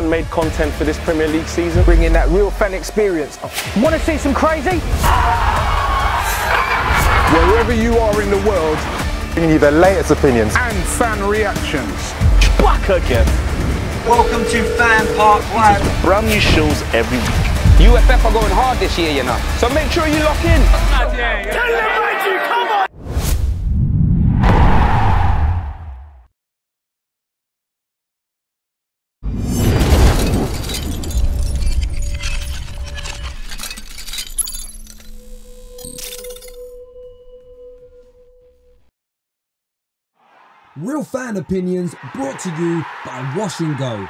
fan-made content for this Premier League season. Bringing that real fan experience. Want to see some crazy? Wherever you are in the world, bringing you the latest opinions and fan reactions. Back again. Welcome to FanPark Live. Brand new shows every week. UFF are going hard this year, you know. So make sure you lock in. Come on! Real fan opinions brought to you by Wash and Go.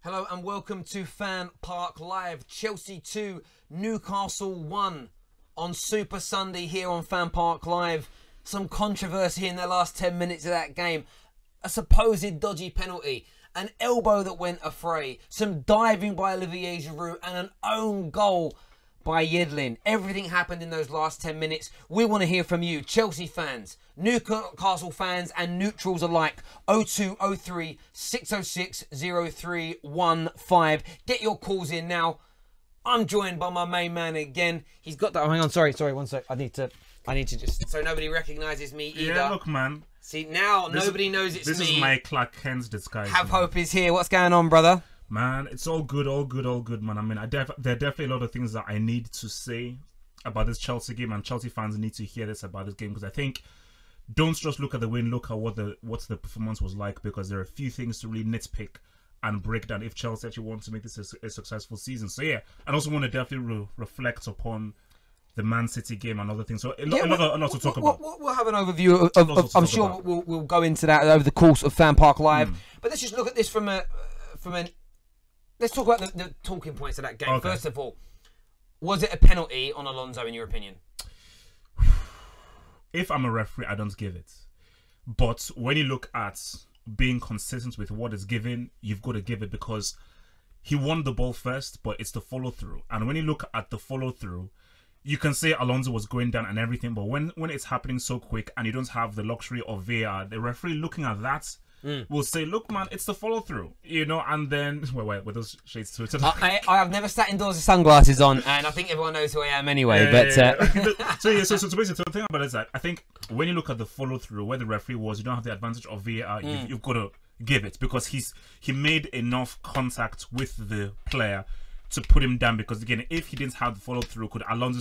Hello and welcome to FanPark Live. Chelsea 2, Newcastle 1 on Super Sunday here on FanPark Live. Some controversy in the last 10 minutes of that game. A supposed dodgy penalty. An elbow that went astray. Some diving by Olivier Giroud and an own goal by Yedlin. Everything happened in those last 10 minutes. We want to hear from you, Chelsea fans, Newcastle fans and neutrals alike. 0203 606 0315. Get your calls in now. I'm joined by my main man again. He's got that. Oh, hang on, sorry, one sec. I need to just so nobody recognises me either. Yeah, look, man. See, now nobody knows it's me. This is my Clark Kent's disguise. Have Hope is here. What's going on, brother? Man, it's all good, man. I mean, there are definitely a lot of things that I need to say about this Chelsea game, and Chelsea fans need to hear this about this game, because I think don't just look at the win, look at what the performance was like, because there are a few things to really nitpick and break down if Chelsea actually want to make this a successful season. So yeah, and also want to definitely reflect upon the Man City game and other things. So a lot to talk about. We'll have an overview of I'm sure we'll go into that over the course of FanPark Live. But let's just look at this from an. Let's talk about the talking points of that game. Okay. First of all, was it a penalty on Alonso in your opinion? If I'm a referee, I don't give it. But when you look at being consistent with what is given, you've got to give it, because he won the ball first, but it's the follow-through. And when you look at the follow-through, you can say Alonso was going down and everything, but when it's happening so quick and you don't have the luxury of VAR, the referee looking at that will say, look, man, it's the follow-through, you know, and then... Wait, with those shades to it. I have never sat indoors with sunglasses on, and I think everyone knows who I am anyway, So basically, the thing about it is that I think when you look at the follow-through, where the referee was, you don't have the advantage of VAR, you've got to give it, because he made enough contact with the player to put him down, because, again, if he didn't have the follow-through, could Alonso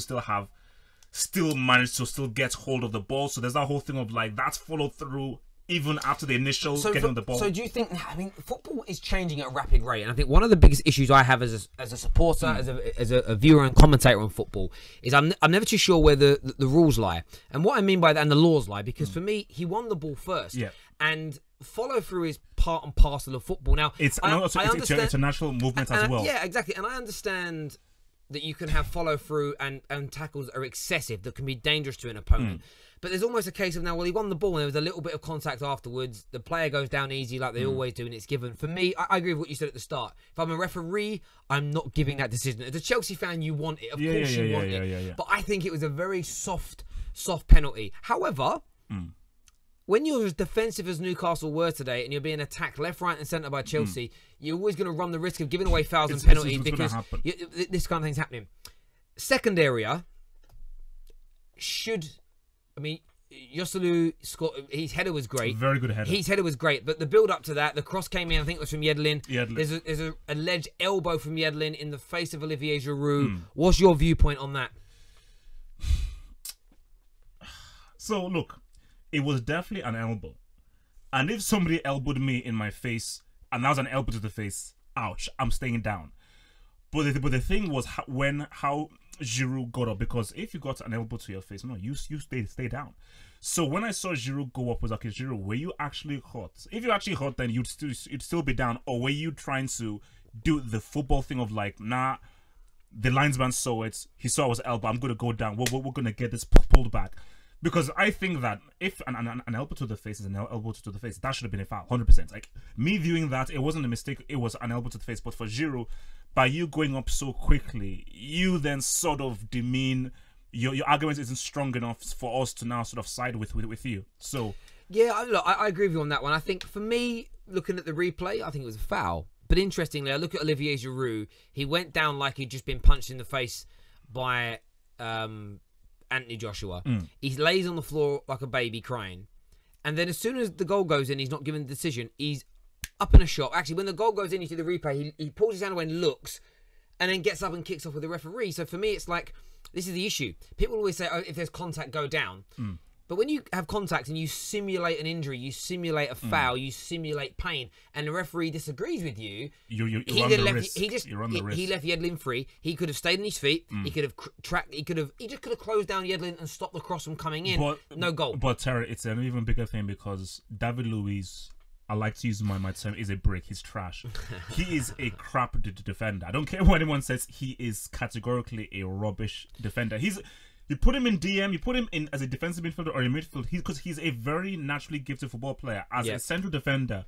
still manage to get hold of the ball? So there's that whole thing of, like, that's follow-through even after the initial getting on the ball. So do you think, I mean, football is changing at a rapid rate, and I think one of the biggest issues I have as a supporter, as a viewer and commentator on football, is I'm never too sure where the rules lie. And what I mean by that, and the laws lie, because for me, he won the ball first. Yeah. And follow through is part and parcel of football. Now, it's an international movement as well. Yeah, exactly. And I understand that you can have follow through and tackles that are excessive, that can be dangerous to an opponent. But there's almost a case of now, well, he won the ball and there was a little bit of contact afterwards. The player goes down easy like they always do, and it's given. For me, I agree with what you said at the start. If I'm a referee, I'm not giving that decision. As a Chelsea fan, you want it. Of course you want it. But I think it was a very soft penalty. However, when you're as defensive as Newcastle were today and you're being attacked left, right and centre by Chelsea, you're always going to run the risk of giving away fouls and penalties, because this kind of thing's happening. Second area, Joselu Scott, his header was great. Very good header. His header was great, but the build up to that, the cross came in, I think it was from Yedlin. There's a alleged elbow from Yedlin in the face of Olivier Giroud. What's your viewpoint on that? So, look, it was definitely an elbow. And if somebody elbowed me in my face, and that was an elbow to the face, ouch, I'm staying down. But the thing was how Giroud got up, because if you got an elbow to your face, no, you stay down. So when I saw Giroud go up, I was like, Giroud, were you actually hurt? If you actually hurt, then you'd still be down. Or were you trying to do the football thing of like, nah, the linesman saw it, he saw it was elbow, I'm going to go down, we're going to get this pulled back. Because I think that if an elbow to the face is an elbow to the face, that should have been a foul, 100%. Like, me viewing that, it wasn't a mistake, it was an elbow to the face. But for Giroud, by you going up so quickly, you then sort of demean, your argument isn't strong enough for us to now sort of side with you. So Yeah, look, I agree with you on that one. I think for me, looking at the replay, I think it was a foul. But interestingly, I look at Olivier Giroud. He went down like he'd just been punched in the face by Anthony Joshua. He lays on the floor like a baby crying. And then as soon as the goal goes in, he's not given the decision. He's up in a shot. Actually, when the goal goes in, you see the replay, he pulls his hand away and looks, and then gets up and kicks off with the referee. So for me, it's like, this is the issue. People always say, oh, if there's contact, go down. But when you have contact and you simulate an injury, you simulate a foul, you simulate pain, and the referee disagrees with you, you run the risk. He left Yedlin free. He could have stayed on his feet. He could have he just could have closed down Yedlin and stopped the cross from coming in. But, no goal. But Terry, it's an even bigger thing because David Luiz, I like to use my term, is a brick. He's trash. He is a crap defender. I don't care what anyone says. He is categorically a rubbish defender. You put him in DM, you put him in as a defensive midfielder or a midfield, because he's a very naturally gifted football player. As a central defender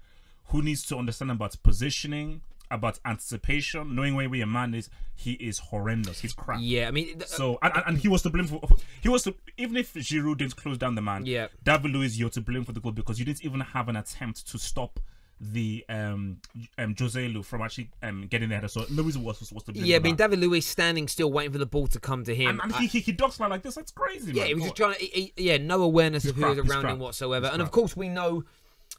who needs to understand about positioning, about anticipation, knowing where your man is, he is horrendous. He's crap. Yeah, I mean, so and he was to blame for. Even if Giroud didn't close down the man, David Luiz, you're to blame for the goal because you didn't even have an attempt to stop the Jose Lu from actually getting there. So Luiz was to blame. Yeah, I mean, David Luiz standing still, waiting for the ball to come to him, and he ducks like this. That's crazy. Yeah, man. he was just trying. No awareness of who was around him whatsoever. And of course, we know.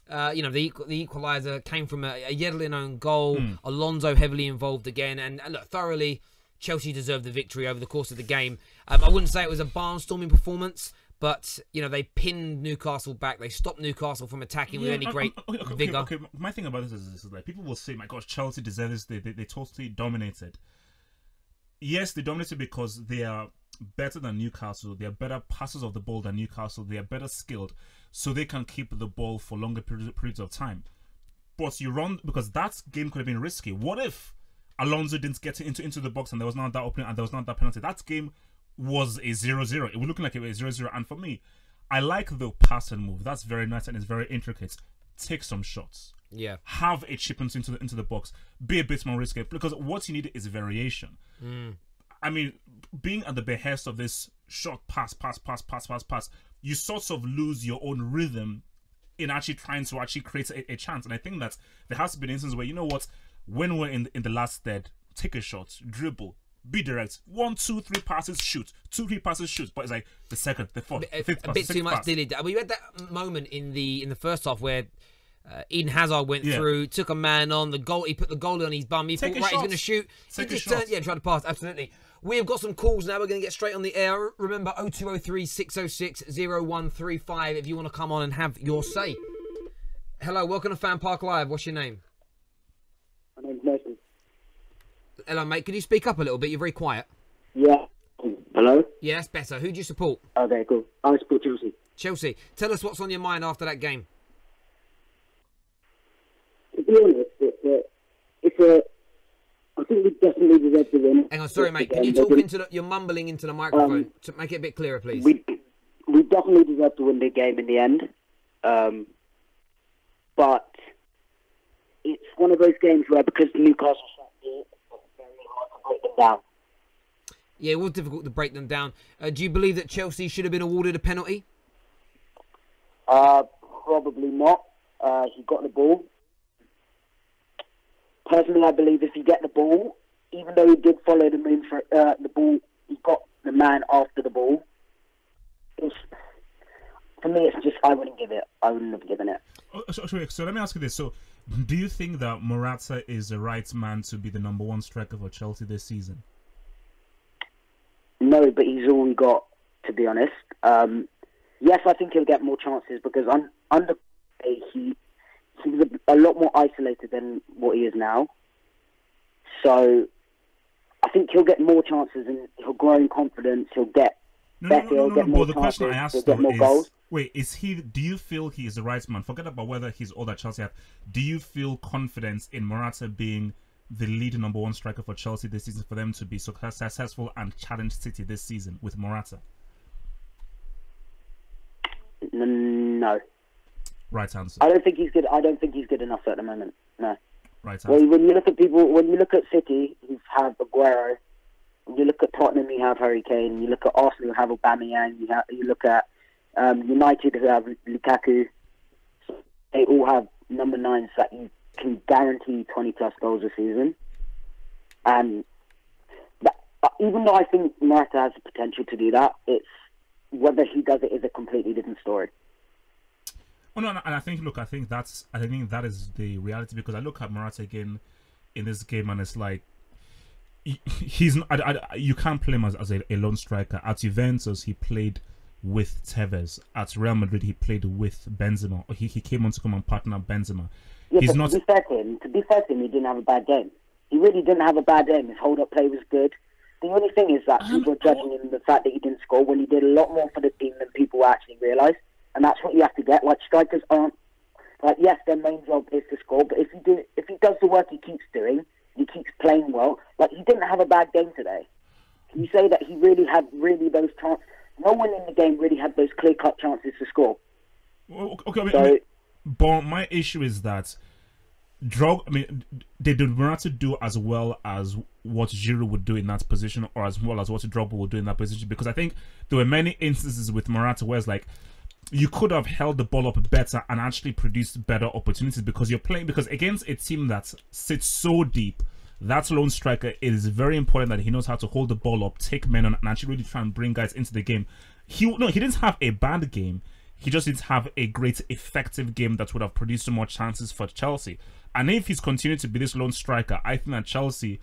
The equaliser came from a Yedlin own goal. Alonso heavily involved again, and look, thoroughly, Chelsea deserved the victory over the course of the game. I wouldn't say it was a barnstorming performance, but they pinned Newcastle back. They stopped Newcastle from attacking with any great vigour. Okay. My thing about this is like people will say, "My gosh, Chelsea deserves this. They totally dominated." Yes, they dominated because they are better than Newcastle. They are better passers of the ball than Newcastle. They are better skilled, so they can keep the ball for longer periods of time. But you run, because that game could have been risky. What if Alonso didn't get into the box and there was not that opening and there was not that penalty? That game was a 0-0. It was looking like it was 0-0. And for me, I like the pass and move. That's very nice and it's very intricate. Take some shots. Yeah. Have a chip into the box. Be a bit more risky, because what you need is variation. I mean, being at the behest of this short pass, you sort of lose your own rhythm in actually trying to actually create a chance. And I think that there has to be an instance where, you know what, when we're in the last third, take a shot, dribble, be direct. 1, 2, 3 passes, shoot. 2, 3 passes, shoot. But it's like the second, the fourth, the fifth pass, a bit too much pass. dilly. I mean, you had that moment in the first half where Eden Hazard went through, took a man on the goal. He put the goalie on his bum. He thought, right, he's going to shoot. He just turned, tried to pass. Absolutely. We have got some calls now. We're going to get straight on the air. Remember, 0203 606 0135 if you want to come on and have your say. Hello, welcome to FanPark Live. What's your name? My name's Nathan. Hello, mate. Could you speak up a little bit? You're very quiet. Yeah. Hello? Yeah, that's better. Who do you support? Okay, cool. I support Chelsea. Chelsea. Tell us what's on your mind after that game. To be honest, I think we definitely deserve to win. Hang on, sorry, mate. Can you talk into the... You're mumbling into the microphone. To make it a bit clearer, please. We definitely deserve to win the game in the end. But it's one of those games where, because Newcastle it's very hard to break them down. Yeah, it was difficult to break them down. Do you believe that Chelsea should have been awarded a penalty? Probably not. He got the ball. Personally, I believe if you get the ball, even though he did follow the move for the ball, he got the man after the ball. For me, it's just, I wouldn't give it. I wouldn't have given it. So let me ask you this. So, do you think that Morata is the right man to be the #1 striker for Chelsea this season? No, but he's all we got, to be honest. Yes, I think he'll get more chances because under he was a lot more isolated than what he is now. So I think he'll get more chances and he'll grow in confidence. He'll get better. He'll get more But the chances. question I asked he'll get more is, goals. wait, do you feel he is the right man? Forget about whether he's all that Chelsea have. Do you feel confidence in Morata being the lead #1 striker for Chelsea this season, for them to be successful and challenge City this season with Morata? No. Right answer. I don't think he's good. I don't think he's good enough at the moment. No. Right answer. Well, when you look at when you look at City, you have Aguero. When you look at Tottenham, you have Harry Kane. You look at Arsenal, you have Aubameyang. You look at United, who have Lukaku. they all have number 9s that you can guarantee 20-plus goals a season. And even though I think Morata has the potential to do that, it's whether he does it is a completely different story. Oh no, and I think that is the reality, because I look at Morata again in this game, and it's like he's not, you can't play him as a lone striker. At Juventus, he played with Tevez. At Real Madrid, he played with Benzema. He came on to come and partner Benzema. Yeah, he's but not. To be fair to him, he didn't have a bad game. He really didn't have a bad game. His hold-up play was good. The only thing is that people are judging him the fact that he didn't score when he did a lot more for the team than people actually realise. And that's what you have to get. Like, strikers aren't... Like, yes, their main job is to score, but if he does the work he keeps doing, he keeps playing well, like, he didn't have a bad game today. Can you say that he really had those chances? No one in the game really had those clear-cut chances to score. Well, okay, but my issue is that did Morata do as well as what Giroud would do in that position, or as well as what Drogba would do in that position? Because I think there were many instances with Morata where it's like, you could have held the ball up better and actually produced better opportunities, because you're playing, because against a team that sits so deep, that lone striker, it is very important that he knows how to hold the ball up, take men on, and actually really try and bring guys into the game. He didn't have a bad game. He just didn't have a great effective game that would have produced more chances for Chelsea. And if he's continued to be this lone striker, I think that Chelsea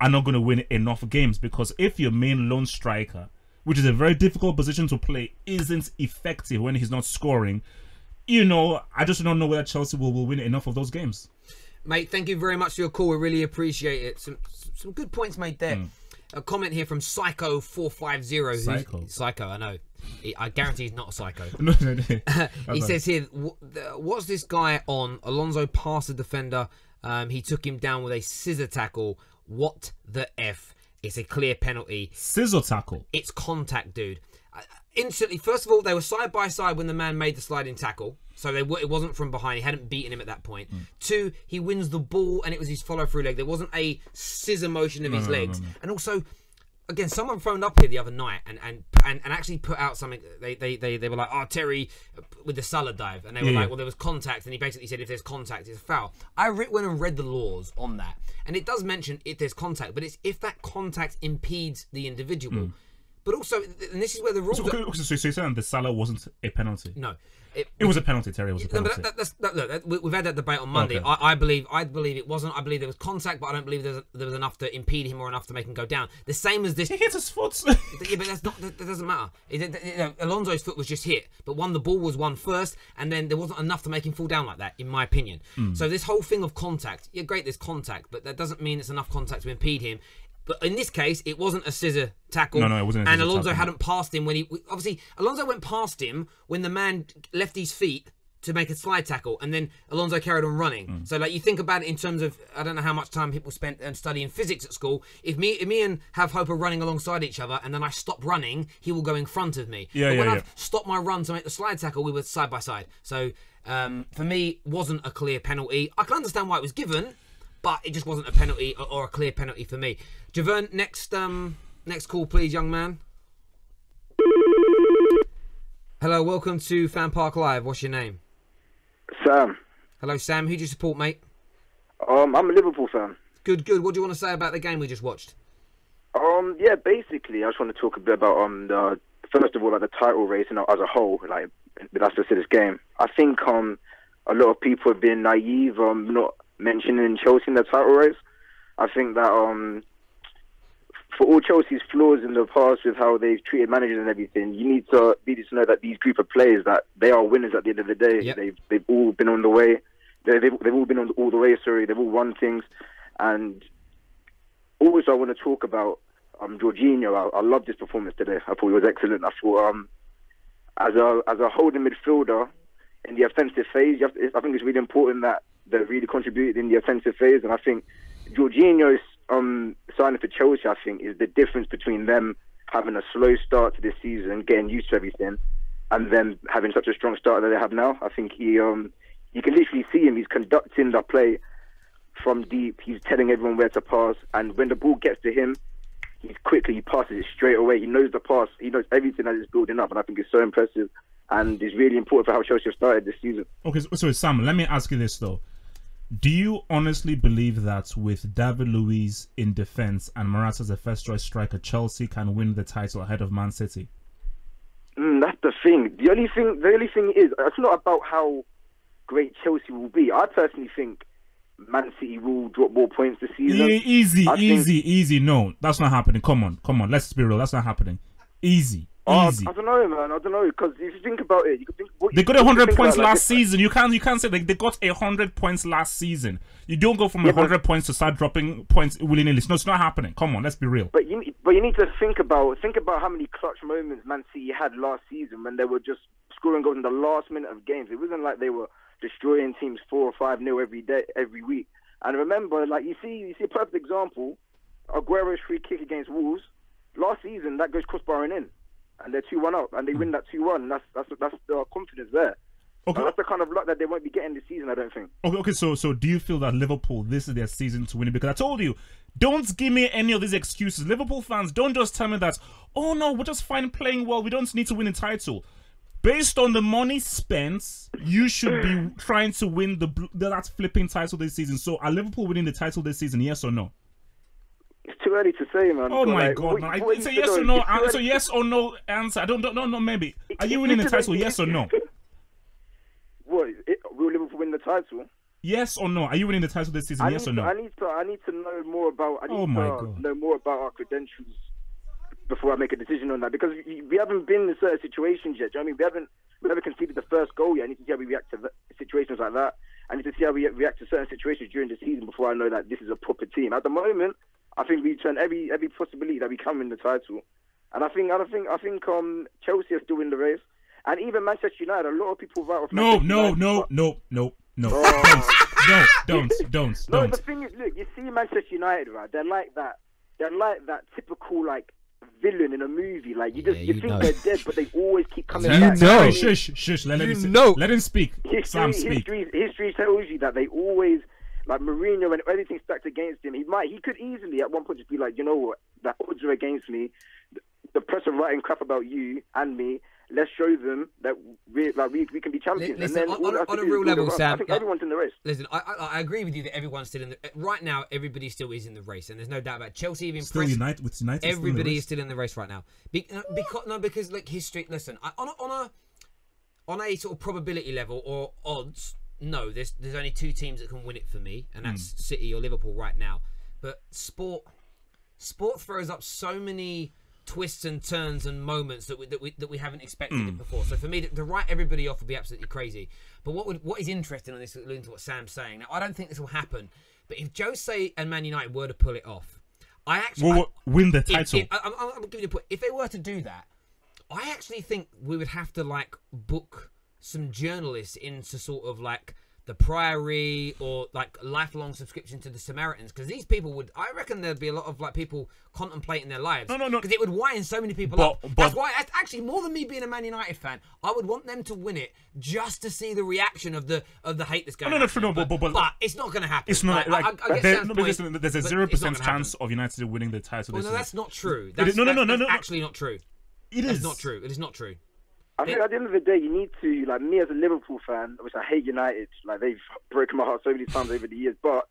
are not going to win enough games, because if your main lone striker, which is a very difficult position to play, isn't effective when he's not scoring, I just don't know whether Chelsea will win enough of those games. Mate, thank you very much for your call. We really appreciate it. Some good points made there. A comment here from Psycho450. Psycho, I know. I guarantee he's not a psycho. No. He says here, what's this guy on? Alonso passed the defender. He took him down with a scissor tackle. What the F? It's a clear penalty. Scissor tackle? It's contact, dude. Instantly, first of all, they were side by side when the man made the sliding tackle. So it wasn't from behind. He hadn't beaten him at that point. 2, he wins the ball and it was his follow-through leg. There wasn't a scissor motion of his legs. No. And also, again, someone phoned up here the other night and actually put out something. They were like, oh, Terry with the Salah dive. And they were like, well, there was contact. And he basically said if there's contact, it's a foul. I went and read the laws on that. And it does mention if there's contact, but it's if that contact impedes the individual. But also, and this is where the rules... So you're saying the Salah wasn't a penalty? No. It was a penalty, Terry. It was a penalty. Look, we've had that debate on Monday. Okay. I believe it wasn't. I believe there was contact, but I don't believe there was enough to impede him or enough to make him go down. The same as this. He hit his foot. Yeah, but that doesn't matter. Alonso's foot was just hit, but the ball was won first, and then there wasn't enough to make him fall down like that, in my opinion. So this whole thing of contact, yeah, great, there's contact, but that doesn't mean it's enough contact to impede him. But in this case, it wasn't a scissor tackle. No, it wasn't a scissor And Alonso tackle. hadn't passed him when he... Obviously, Alonso went past him when the man left his feet to make a slide tackle, and then Alonso carried on running. So, like, you think about it in terms of... I don't know how much time people spent studying physics at school. If me and Have Hope are running alongside each other, and then I stop running, he will go in front of me. But when I've stopped my run to make the slide tackle, we were side by side. So, for me, wasn't a clear penalty. I can understand why it was given, but it just wasn't a penalty or a clear penalty for me. Javern, next call, please, young man. Hello, welcome to FanPark Live. What's your name? Sam. Hello, Sam. Who do you support, mate? I'm a Liverpool fan. Good. What do you want to say about the game we just watched? Yeah, basically, I just want to talk a bit about first of all, like the title race as a whole. Like, that's just this game. I think a lot of people have been naive not mentioning Chelsea in the title race. I think that for all Chelsea's flaws in the past with how they've treated managers and everything, you need to know that these group of players, that they are winners at the end of the day. Yep. They've all been on the way. They've all been on all the way. Sorry, they've all won things. And also, I want to talk about Jorginho. I loved his performance today. I thought he was excellent. I thought as a holding midfielder in the offensive phase, I think it's really important that they're really contributed in the offensive phase. And I think Jorginho's signing for Chelsea, I think, is the difference between them having a slow start to this season, getting used to everything, and then having such a strong start that they have now. I think you can literally see him. He's conducting the play from deep. He's telling everyone where to pass, and when the ball gets to him, he passes it straight away. He knows the pass. He knows everything that is building up, and I think it's so impressive. and it's really important for how Chelsea have started this season. Okay, so Sam, let me ask you this though. Do you honestly believe that with David Luiz in defence and Morata as a first-choice striker, Chelsea can win the title ahead of Man City? That's the thing. The only thing is, it's not about how great Chelsea will be. I personally think Man City will drop more points this season. Easy. No, that's not happening. Come on. Let's be real. That's not happening. Easy. I don't know, man. I don't know, because if you think about it, you can think they got 100 points last season. You can't say they got 100 points last season. You don't go from 100 points to start dropping points willy-nilly. No, it's not happening. Come on, let's be real. But you need to think about how many clutch moments Man City had last season when they were just scoring goals in the last minute of games. It wasn't like they were destroying teams 4 or 5-0 every week. And remember, like you see a perfect example, Aguero's free kick against Wolves last season, that goes crossbar and in. And they're 2-1 up, and they win that 2-1. That's the confidence there. Okay. That's the kind of luck that they won't be getting this season, I don't think. Okay. So do you feel that Liverpool, this is their season to win it? Because I told you, don't give me any of these excuses. Liverpool fans, don't just tell me that, oh no, we're just fine playing well, we don't need to win a title. Based on the money spent, you should be trying to win that flipping title this season. So are Liverpool winning the title this season? Yes or no? It's too early to say, man. Oh my God, man! It's a yes or no answer. Yes or no answer. I don't know. Maybe are you winning the title? Yes or no? What? Will Liverpool win the title? Yes or no? Are you winning the title this season? Yes or no? I need to know more about. Know more about our credentials before I make a decision on that, because we haven't been in certain situations yet. Do you know what I mean? We haven't conceded the first goal yet. I need to see how we react to situations like that. I need to see how we react to certain situations during the season before I know that this is a proper team. At the moment, I think we turn every possibility that we can win the title, and I think Chelsea are still in the race, and even Manchester United. A lot of people vote. No. Don't. No, the thing is, look, you see Manchester United, right? They're like that typical villain in a movie. Like you think they're dead, but they always keep coming back. Shush. Let him speak. History tells you that they always. Like Mourinho, when everything's stacked against him, he could easily at one point just be like, you know what, the odds are against me. The press are writing crap about you and me. Let's show them that we can be champions. Listen, and then on a real level, Sam, I think everyone's in the race. Listen, I agree with you that everyone's still in the right now. Everybody still is in the race, and there's no doubt about it. Chelsea. Even still United. Everybody is still in the race right now. Because like history. Listen, on a sort of probability level or odds. No, there's only 2 teams that can win it for me, and that's City or Liverpool right now. But sport throws up so many twists and turns and moments that we haven't expected it before. So for me, to write everybody off would be absolutely crazy. But what is interesting on this, alluding to what Sam's saying, now I don't think this will happen. But if Jose and Man United were to pull it off, win the title. I'm giving you a point. If they were to do that, I actually think we would have to book some journalists into sort of the Priory or lifelong subscription to the Samaritans, because these people I reckon there'd be a lot of people contemplating their lives. No. Because it would wind so many people up. That's why, actually, more than me being a Man United fan, I would want them to win it just to see the reaction of the hate that's going on. But it's not going to happen. It's not there's a 0% chance of United winning the title. Well, no, that's not true. That's actually not true. It is not true. It is not true. I think at the end of the day, you need to, me as a Liverpool fan, which I hate United, they've broken my heart so many times over the years, but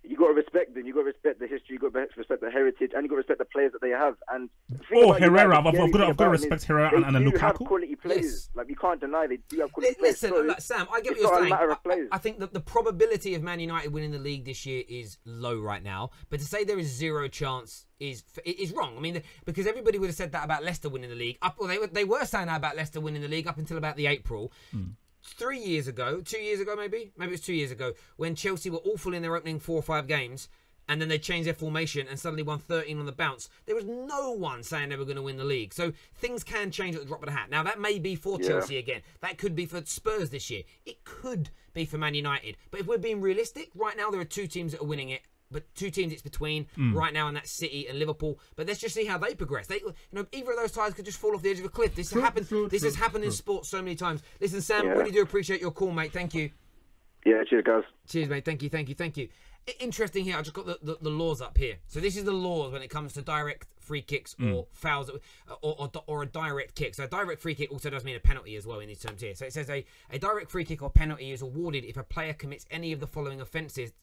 you got to respect them, you got to respect the history, you got to respect the heritage, and you got to respect the players that they have. And Herrera, I've got to respect Herrera and Lukaku. They do have quality players. Yes. You can't deny they do have quality players. Listen, Sam, I get what you're saying. I think that the probability of Man United winning the league this year is low right now, but to say there is 0 chance is wrong. I mean, because everybody would have said that about Leicester winning the league. They were saying that about Leicester winning the league up until about the April. 2 years ago, maybe it was 2 years ago, when Chelsea were awful in their opening 4 or 5 games, and then they changed their formation and suddenly won 13 on the bounce. There was no one saying they were going to win the league. So things can change at the drop of a hat. Now, that may be for Chelsea again. That could be for Spurs this year. It could be for Man United. But if we're being realistic, right now there are 2 teams that are winning it. But 2 teams it's between right now, and that's City and Liverpool. But let's just see how they progress. Either of those ties could just fall off the edge of a cliff. This has happened in sport so many times. Listen, Sam, really do appreciate your call, mate. Thank you. Yeah, cheers, guys. Cheers, mate. Thank you. Interesting here. I just got the laws up here. So this is the laws when it comes to direct free kicks or fouls or a direct kick. So a direct free kick also does mean a penalty as well in these terms here. So it says a direct free kick or penalty is awarded if a player commits any of the following offences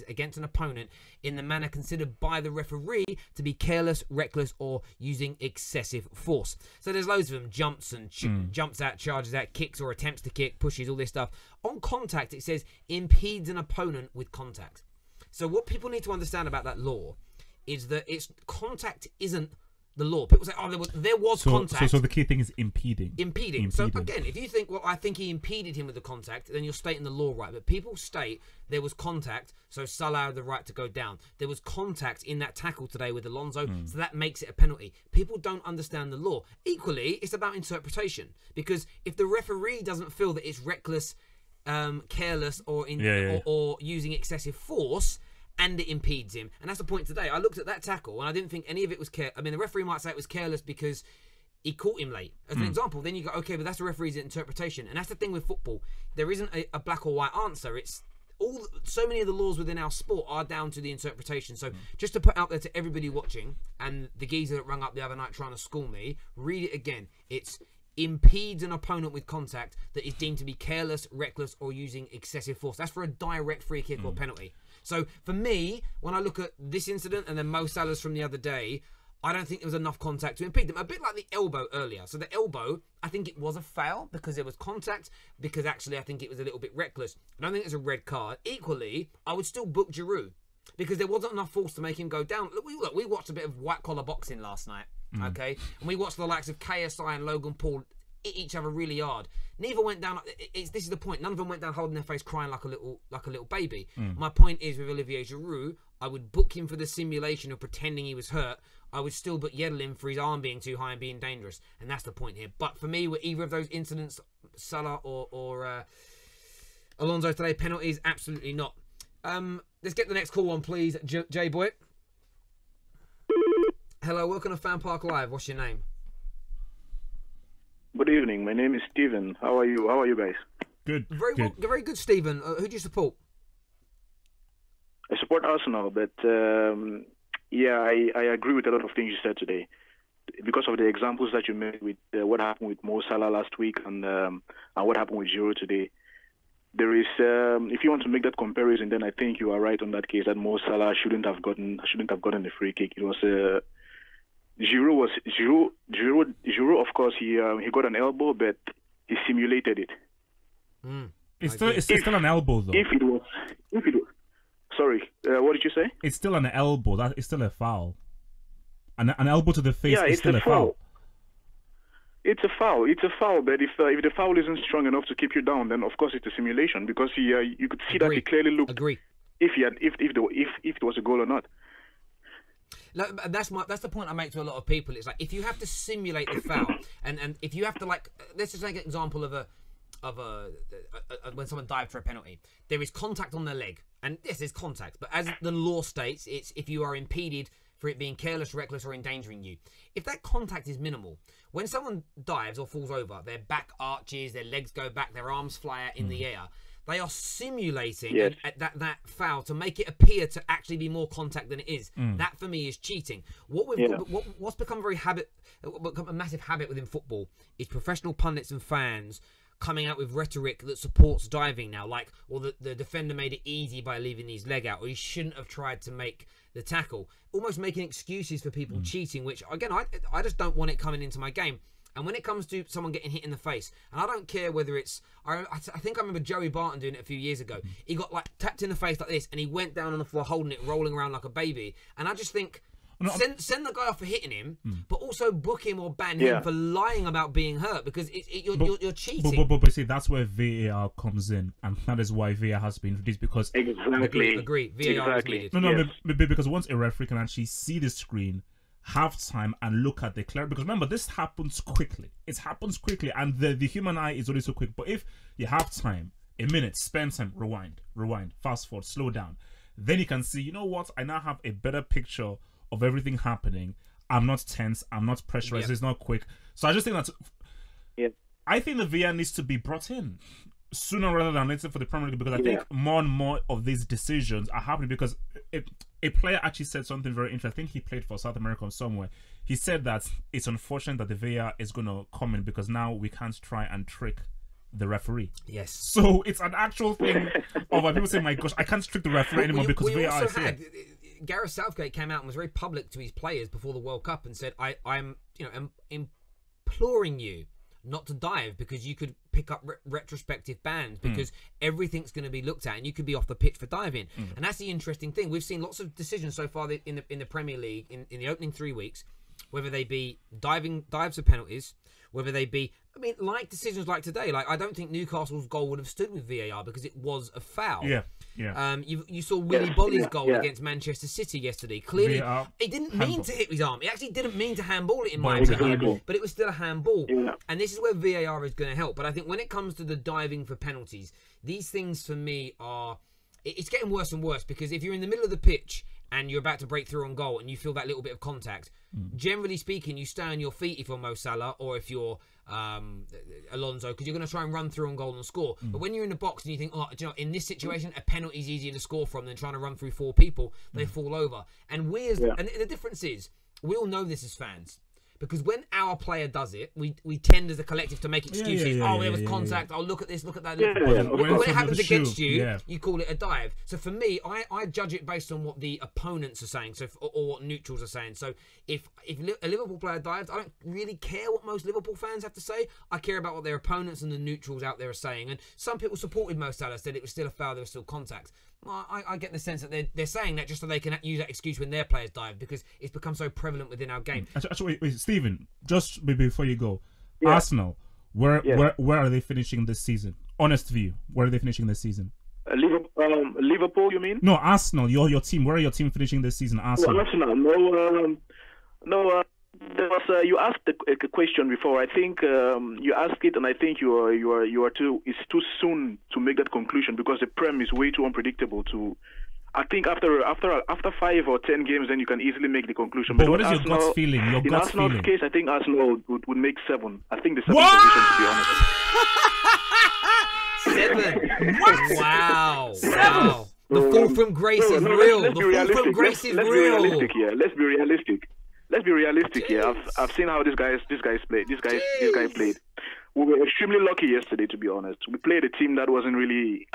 against an opponent in the manner considered by the referee to be careless, reckless, or using excessive force. So there's loads of them: jumps and jumps out, charges out, kicks or attempts to kick, pushes, all this stuff. On contact, it says impedes an opponent with contact. So what people need to understand about that law is that contact isn't the law. People say, oh, there was contact. So the key thing is impeding. Impeding. So again, if you think, well, I think he impeded him with the contact, then you're stating the law right. But people state there was contact, so Salah had the right to go down. There was contact in that tackle today with Alonso, so that makes it a penalty. People don't understand the law. Equally, it's about interpretation. Because if the referee doesn't feel that it's reckless, careless, or using excessive force, and it impedes him. And that's the point today. I looked at that tackle and I didn't think any of it was I mean, the referee might say it was careless because he caught him late. As an example, then you go, okay, but that's the referee's interpretation. And that's the thing with football. There isn't a black or white answer. It's so many of the laws within our sport are down to the interpretation. So just to put out there to everybody watching, and the geezer that rung up the other night trying to school me, read it again. It's impedes an opponent with contact that is deemed to be careless, reckless, or using excessive force. That's for a direct free kick or penalty. So for me, when I look at this incident and then Mo Salah's from the other day, I don't think there was enough contact to impede them. A bit like the elbow earlier. So the elbow, I think it was a foul because there was contact, because actually I think it was a little bit reckless. I don't think it's a red card. Equally, I would still book Giroud because there wasn't enough force to make him go down. Look, we watched a bit of white collar boxing last night, okay? And we watched the likes of KSI and Logan Paul hit each other really hard. Neither went down. This is the point. None of them went down holding their face, crying like a little baby. My point is with Olivier Giroud, I would book him for the simulation of pretending he was hurt. I would still book Yedlin for his arm being too high and being dangerous, and that's the point here. But for me, with either of those incidents, Salah or Alonso today, penalties, absolutely not. Let's get the next call on, please, Jay Boy. Hello, welcome to FanPark Live. What's your name? Good evening. My name is Steven. How are you? How are you guys? Good. Very good, Stephen. Who do you support? I support Arsenal, but I agree with a lot of things you said today. Because of the examples that you made with what happened with Mo Salah last week and what happened with Giroud today, there is, if you want to make that comparison, then I think you are right on that case that Mo Salah shouldn't have gotten the free kick. It was Giroud, of course, he got an elbow, but he simulated it. It's still an elbow, though. If it was, sorry, what did you say? It's still an elbow. That is still a foul. An elbow to the face is still a foul. It's a foul. It's a foul. But if the foul isn't strong enough to keep you down, then of course it's a simulation because you could see that he clearly looked. If it was a goal or not. That's the point I make to a lot of people. It's like if you have to simulate the foul, and if you have to, like, let's just take an example of when someone dived for a penalty, there is contact on their leg, and yes, there's contact, but as the law states, it's if you are impeded for it being careless, reckless, or endangering you. If that contact is minimal, when someone dives or falls over, their back arches, their legs go back, their arms fly out in the air. They are simulating that foul to make it appear to actually be more contact than it is. That for me is cheating. What's become a massive habit within football is professional pundits and fans coming out with rhetoric that supports diving now, like, or the defender made it easy by leaving his leg out, or he shouldn't have tried to make the tackle, almost making excuses for people cheating, which again I just don't want it coming into my game. And when it comes to someone getting hit in the face, and I don't care whether it's... I think I remember Joey Barton doing it a few years ago. He got, like, tapped in the face like this, and he went down on the floor holding it, rolling around like a baby. And I just think, send the guy off for hitting him, but also book him or ban him for lying about being hurt, because you're cheating. But see, that's where VAR comes in, and that is why VAR has been introduced, because... Exactly. Agree. VAR is needed. No, because once a referee can actually see the screen, have time and look at the clear, because remember, this happens quickly. It happens quickly, and the human eye is only so quick. But if you have time, a minute, spend time, rewind, fast forward, slow down, then you can see, you know what, I now have a better picture of everything happening. I'm not tense, I'm not pressurized, it's not quick. So I just think that I think the VAR needs to be brought in sooner rather than later for the Premier League, because I think more and more of these decisions are happening because a player actually said something very interesting. I think he played for South America or somewhere. He said that it's unfortunate that the VAR is going to come in because now we can't try and trick the referee. Yes. So it's an actual thing of people saying, my gosh, I can't trick the referee anymore because VAR is here. Gareth Southgate came out and was very public to his players before the World Cup and said, I'm imploring you not to dive because you could pick up retrospective bans because everything's going to be looked at and you could be off the pitch for diving. And that's the interesting thing. We've seen lots of decisions so far in the Premier League in the opening 3 weeks, whether they be dives for penalties, whether they be, like decisions like today. Like, I don't think Newcastle's goal would have stood with VAR because it was a foul. Yeah. You saw Willy Bolly's goal against Manchester City yesterday. Clearly, he didn't mean to hit his arm. He actually didn't mean to handball it, in my opinion. But it was still a handball. Yeah. And this is where VAR is going to help. But I think when it comes to the diving for penalties, these things for me are... It's getting worse and worse because if you're in the middle of the pitch and you're about to break through on goal and you feel that little bit of contact, generally speaking, you stay on your feet if you're Mo Salah or if you're Alonso, because you're going to try and run through on goal and score. But when you're in the box and you think, oh, do you know, in this situation, a penalty is easier to score from than trying to run through 4 people, they fall over. And and the difference is, we all know this as fans. Because when our player does it, we tend as a collective to make excuses. There was contact. Oh, look at this, look at that. When it happens against you, you call it a dive. So for me, I judge it based on what the opponents are saying, or what neutrals are saying. So if a Liverpool player dives, I don't really care what most Liverpool fans have to say. I care about what their opponents and the neutrals out there are saying. And some people supported Mo Salah, said it was still a foul, there was still contact. I get the sense that they're saying that just so they can use that excuse when their players dive because it's become so prevalent within our game. Actually, wait, Stephen, just before you go, Arsenal, where are they finishing this season? Honest view, where are they finishing this season? Liverpool, you mean? No, Arsenal, your team. Where are your team finishing this season? Arsenal. Well, Arsenal, no. There was you asked a question before. I think you asked it, and I think you are too. It's too soon to make that conclusion because the Prem is way too unpredictable. I think after 5 or 10 games, then you can easily make the conclusion. But what is your gut feeling? In Arsenal's case, I think Arsenal would make 7. I think the 7th position, to be honest. 7. What? Wow. 7. Wow. The fall from grace is real. The fall from grace is real. Let's be realistic. Let's be realistic here. I've seen how this guy played. This guy played. We were extremely lucky yesterday, to be honest. We played a team that wasn't really.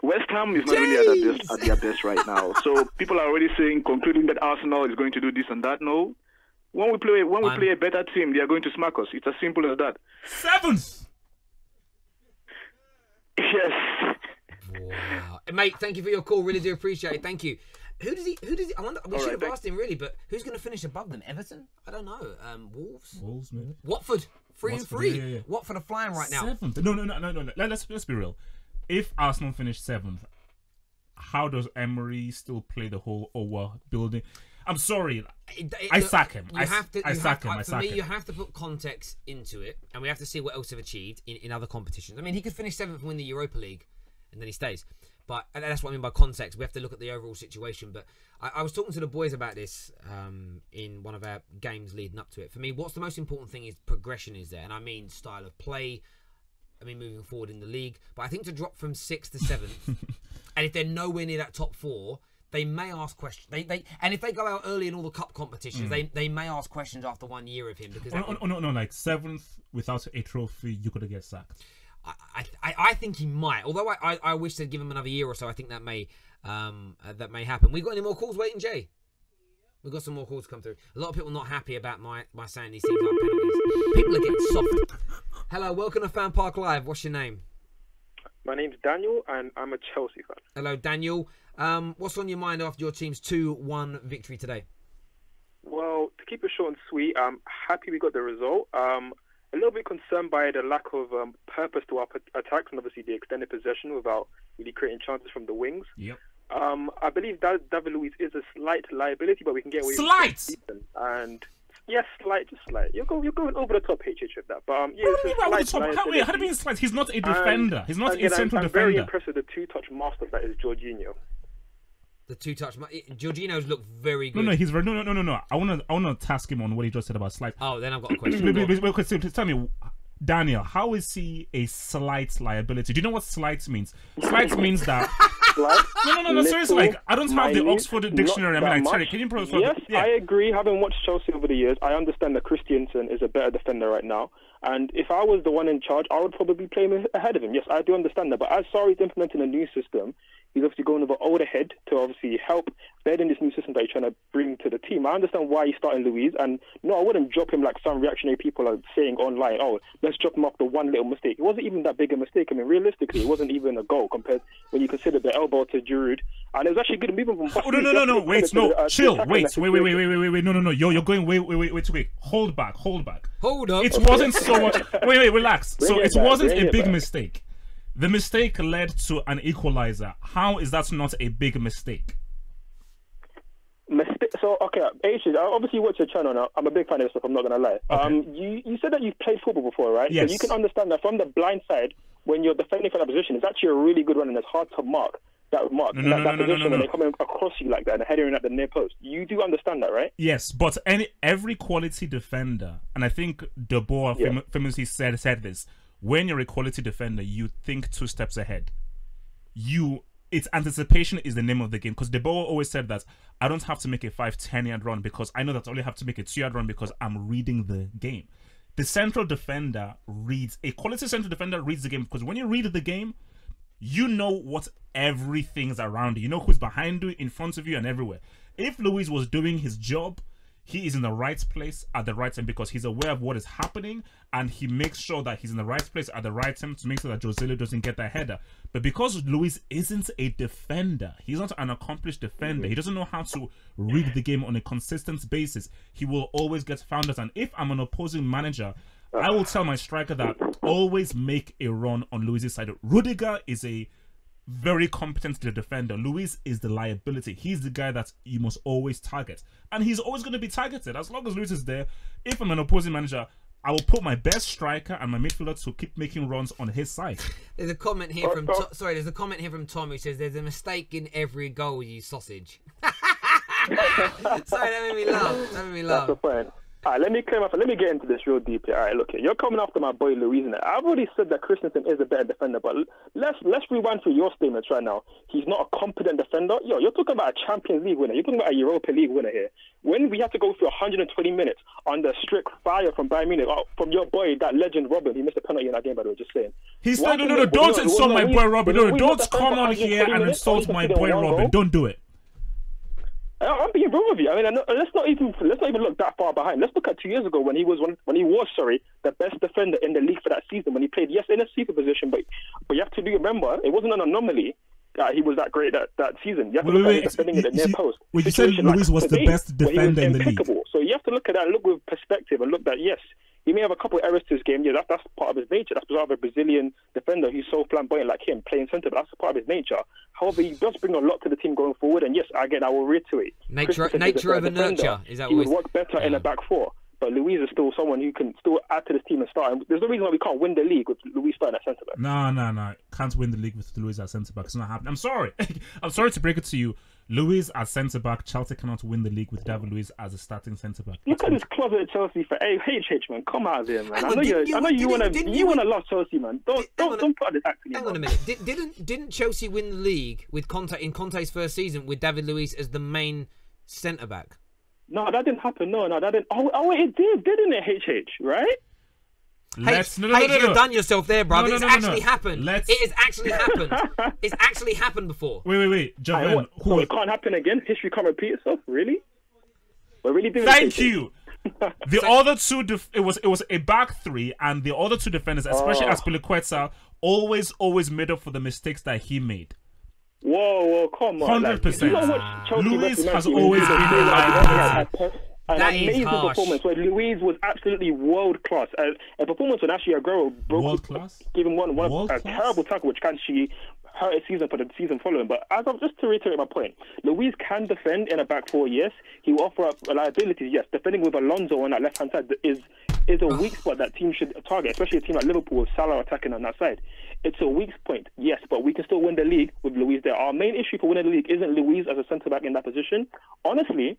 West Ham is not really at their best right now. So people are already concluding that Arsenal is going to do this and that. No, when we play a better team, they are going to smack us. It's as simple as that. 7th. Yes. Wow, mate. Thank you for your call. Really do appreciate it. Thank you. Who does he? I wonder. We should have asked him really, but who's going to finish above them? Everton? I don't know. Wolves, maybe. Watford, 3 and 3. Yeah. Watford are flying right now. 7th. No. Let's be real. If Arsenal finish 7th, how does Emery still play the whole building? I'm sorry. I sack him. I sack him. For me, you have to put context into it, and we have to see what else they've achieved in other competitions. I mean, he could finish 7th and win the Europa League, and then he stays. But that's what I mean by context. We have to look at the overall situation. But I was talking to the boys about this in one of our games leading up to it. For me, what's the most important thing is progression is there. And I mean style of play. I mean moving forward in the league. But I think to drop from 6th to 7th, and if they're nowhere near that top 4, they may ask questions. And if they go out early in all the cup competitions, they may ask questions after 1 year of him. Because no, like 7th without a trophy, you could get sacked. I think he might. Although I wish they'd give him another year or so. I think that may happen. We got any more calls waiting, Jay? We've got some more calls come through. A lot of people not happy about my saying these things like penalties. People are getting soft. Hello, welcome to FanPark Live. What's your name? My name's Daniel, and I'm a Chelsea fan. Hello, Daniel. What's on your mind after your team's 2-1 victory today? Well, to keep it short and sweet, I'm happy we got the result. A little bit concerned by the lack of purpose to our attacks and obviously the extended possession without really creating chances from the wings. Yep. I believe that David Luiz is a slight liability, but we can get away with it. And yes, just slight. You're going over the top, HH with that. But yeah, how do you mean slight? He's not a defender. He's not a central defender. I'm very impressed with the 2-touch master that is Jorginho. The 2-touch. Jorginho's looked very good. No, he's very no. I wanna task him on what he just said about slight. Oh, then I've got a question. Tell me, Daniel, how is he a slight liability? Do you know what slight means? Slight means that Slight. No. Seriously, like, I don't have the minute, Oxford Dictionary. I not mean, that like, Terry, much. can you prove? Yes, Yeah. I agree. Having watched Chelsea over the years, I understand that Christensen is a better defender right now. And if I was the one in charge, I would probably play him ahead of him. Yes, I do understand that. But as Sarri's implementing a new system, he's obviously going with an older head to obviously help bed in this new system that he's trying to bring to the team. I understand why he's starting Luiz, and no, I wouldn't drop him like some reactionary people are saying online, oh, let's drop him after one little mistake. It wasn't even that big a mistake. I mean, realistically, it wasn't even a goal compared when you consider the elbow to Giroud. And it was actually good moving from... Oh, no, wait, no, chill, wait, no, you're going way too quick. Hold back. Hold up. It wasn't so much... Wait, relax. So it wasn't a big back. mistake. The mistake led to an equalizer. How is that not a big mistake? So, okay, obviously you watch your channel now. I'm a big fan of this stuff, I'm not going to lie. Okay. You said that you've played football before, right? Yes. So you can understand that from the blind side, when you're defending from that position, it's actually a really good run and it's hard to mark that position when they're coming across you like that and heading at the near post. You do understand that, right? Yes, but every quality defender, and I think De Boer famously said this, when you're a quality defender, you think 2 steps ahead. It's anticipation is the name of the game, because De Boer always said that I don't have to make a 5-10 yard run because I know that I only have to make a 2 yard run because I'm reading the game. The central defender a quality central defender reads the game, because when you read the game, you know what everything's around you. You know who's behind you, in front of you, and everywhere. If Luiz was doing his job, he is in the right place at the right time because he's aware of what is happening, and he makes sure that he's in the right place at the right time to make sure that Joselu doesn't get that header. But because Luiz isn't a defender, he's not an accomplished defender, he doesn't know how to read the game on a consistent basis, he will always get found out. And if I'm an opposing manager, I will tell my striker that always make a run on Luiz's side. Rudiger is a very competent defender. Luiz is the liability. He's the guy that you must always target, and he's always going to be targeted as long as Luiz is there. If I'm an opposing manager, I will put my best striker and my midfielder to keep making runs on his side. There's a comment here from there's a comment here from Tom who says there's a mistake in every goal, you sausage. Sorry, that made me laugh. That's the point. All right, let me get into this real deep here. All right, look here. You're coming after my boy Luiz. I've already said that Christensen is a better defender, but let's rewind through your statements right now. He's not a competent defender. You're talking about a Champions League winner. You're talking about a Europa League winner here. When we have to go through 120 minutes under strict fire from Bayern Munich, from your boy, that legend Robin, he missed a penalty in that game, by the way, just saying. He's no, don't insult my boy Robin. No, don't come on here and insult my boy Robin. Don't do it. I'm being real with you. I mean, let's not even look that far behind. Let's look at 2 years ago when he was the best defender in the league for that season. When he played, yes, in a super position, but you have to remember it wasn't an anomaly that he was that great that season. You have to look at him defending at the near post. Well, you said Luiz was the best defender in the league. So you have to look at that, look with perspective, and look that yes, he may have a couple of errors to his game. Yeah, that's part of his nature. That's part of a Brazilian defender who's so flamboyant like him, playing centre. But that's part of his nature. However, he does bring a lot to the team going forward. And yes, again, I will reiterate. Nature over nurture. Is that he would work better in a back four. But Luiz is still someone who can still add to this team and start. And there's no reason why we can't win the league with Luiz starting at centre back. No. Can't win the league with Luiz at centre back. It's not happening. I'm sorry. I'm sorry to break it to you. Luiz at centre back. Chelsea cannot win the league with David Luiz as a starting centre back. Look at this closet at Chelsea for HH, man. Come out of here, man. I know you want to love Chelsea, man. Don't put this acting. Hang on a minute. Didn't Chelsea win the league with in Conte's first season with David Luiz as the main centre back? No, that didn't happen. No, that didn't. Oh, it did, didn't it? HH, right? You've done yourself there, brother. It's actually happened. It has actually happened. It's actually happened before. Wait, Javan. So it can't happen again? History can't repeat itself? Really? We're really doing Thank you. The other two, it was a back three, and the other two defenders, especially Azpilicueta, always made up for the mistakes that he made. Whoa, come on. 100%. Luiz has always been a liability. An amazing performance where Luiz was absolutely world class. A performance when actually Aguero gave him one terrible tackle which can actually hurt his season for the season following. But just to reiterate my point, Luiz can defend in a back four, yes. He will offer up liabilities, yes. Defending with Alonso on that left hand side is a weak spot that team should target, especially a team like Liverpool with Salah attacking on that side. It's a weak point, yes, but we can still win the league with Luiz there. Our main issue for winning the league isn't Luiz as a centre back in that position. Honestly,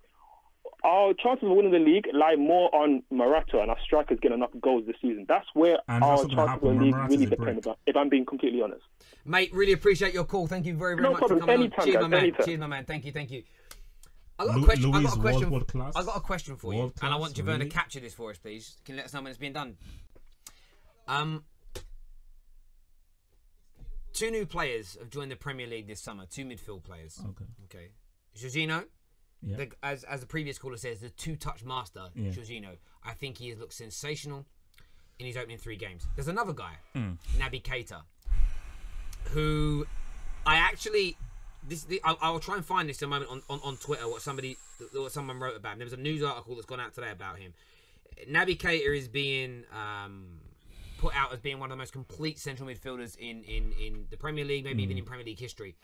our chances of winning the league lie more on Morata and our strikers getting enough goals this season. That's where our chances of winning the league really depend on, if I'm being completely honest. Mate, really appreciate your call. Thank you very, very No much problem. for coming Anytime, on. Cheers, guys. my man. Anytime. Cheers, my man. Thank you, thank you. I got a question. Luiz, I got a question. world class. I got a question for you, World and I class, want Javerne really? to capture this for us, please. Can you let us know when it's being done? Two new players have joined the Premier League this summer. Two midfield players. Okay. Jorginho, Yeah. as the previous caller says, the two-touch master. Yeah. Jorginho. I think he has looked sensational in his opening 3 games. There's another guy, Naby Keita, who I actually. I'll try and find this in a moment on Twitter. What someone wrote about him. There was a news article that's gone out today about him. Naby Keita is being put out as being one of the most complete central midfielders in the Premier League, maybe even in Premier League history.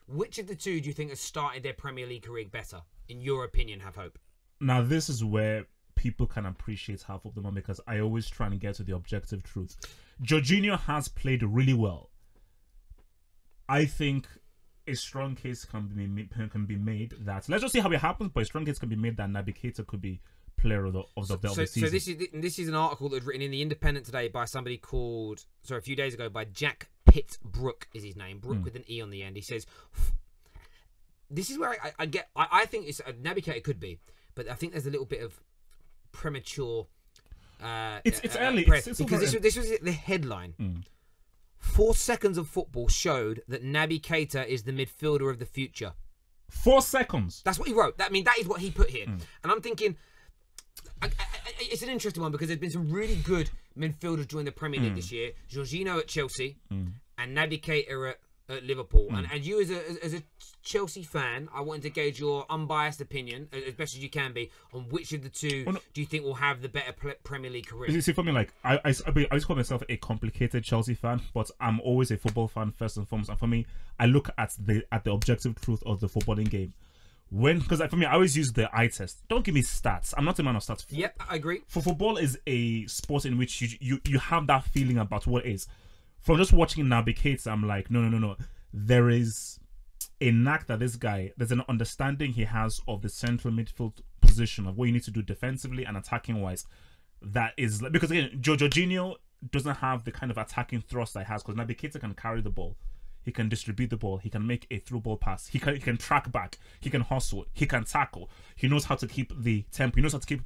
Which of the two do you think has started their Premier League career better, in your opinion? Have hope. Now this is where people can appreciate half of them, because I always try and get to the objective truth. Jorginho has played really well. I think a strong case can be made that, let's just see how it happens, but a strong case can be made that Naby Keita could be player of the season. So this is an article that was written in the Independent today by somebody called, a few days ago, by Jack Pitt-Brook is his name, Brook with an E on the end. He says, this is where I think it's Naby Keita could be, but I think there's a little bit of premature. It's early. Because this was the headline. 4 seconds of football showed that Naby Keita is the midfielder of the future. 4 seconds. That's what he wrote. That is what he put here. And I'm thinking, it's an interesting one because there's been some really good midfielders during the Premier League this year. Jorginho at Chelsea and Naby Keita at Liverpool. And you as a Chelsea fan, I wanted to gauge your unbiased opinion, as best as you can be, on which of the two do you think will have the better Premier League career? You see, for me, like I just call myself a complicated Chelsea fan, but I'm always a football fan first and foremost. And for me, I look at the objective truth of the footballing game. Because for me, I always use the eye test. Don't give me stats. I'm not a man of stats. Yep, I agree. For football is a sport in which you have that feeling about what it is. From just watching Naby Keita, I'm like, no. There is a knack that this guy, there's an understanding he has of the central midfield position, of what you need to do defensively and attacking wise. That is, because again, Jorginho doesn't have the kind of attacking thrust that he has, because Naby Keita can carry the ball, he can distribute the ball, he can make a through ball pass, he can track back, he can hustle, he can tackle, he knows how to keep the tempo, he knows how to keep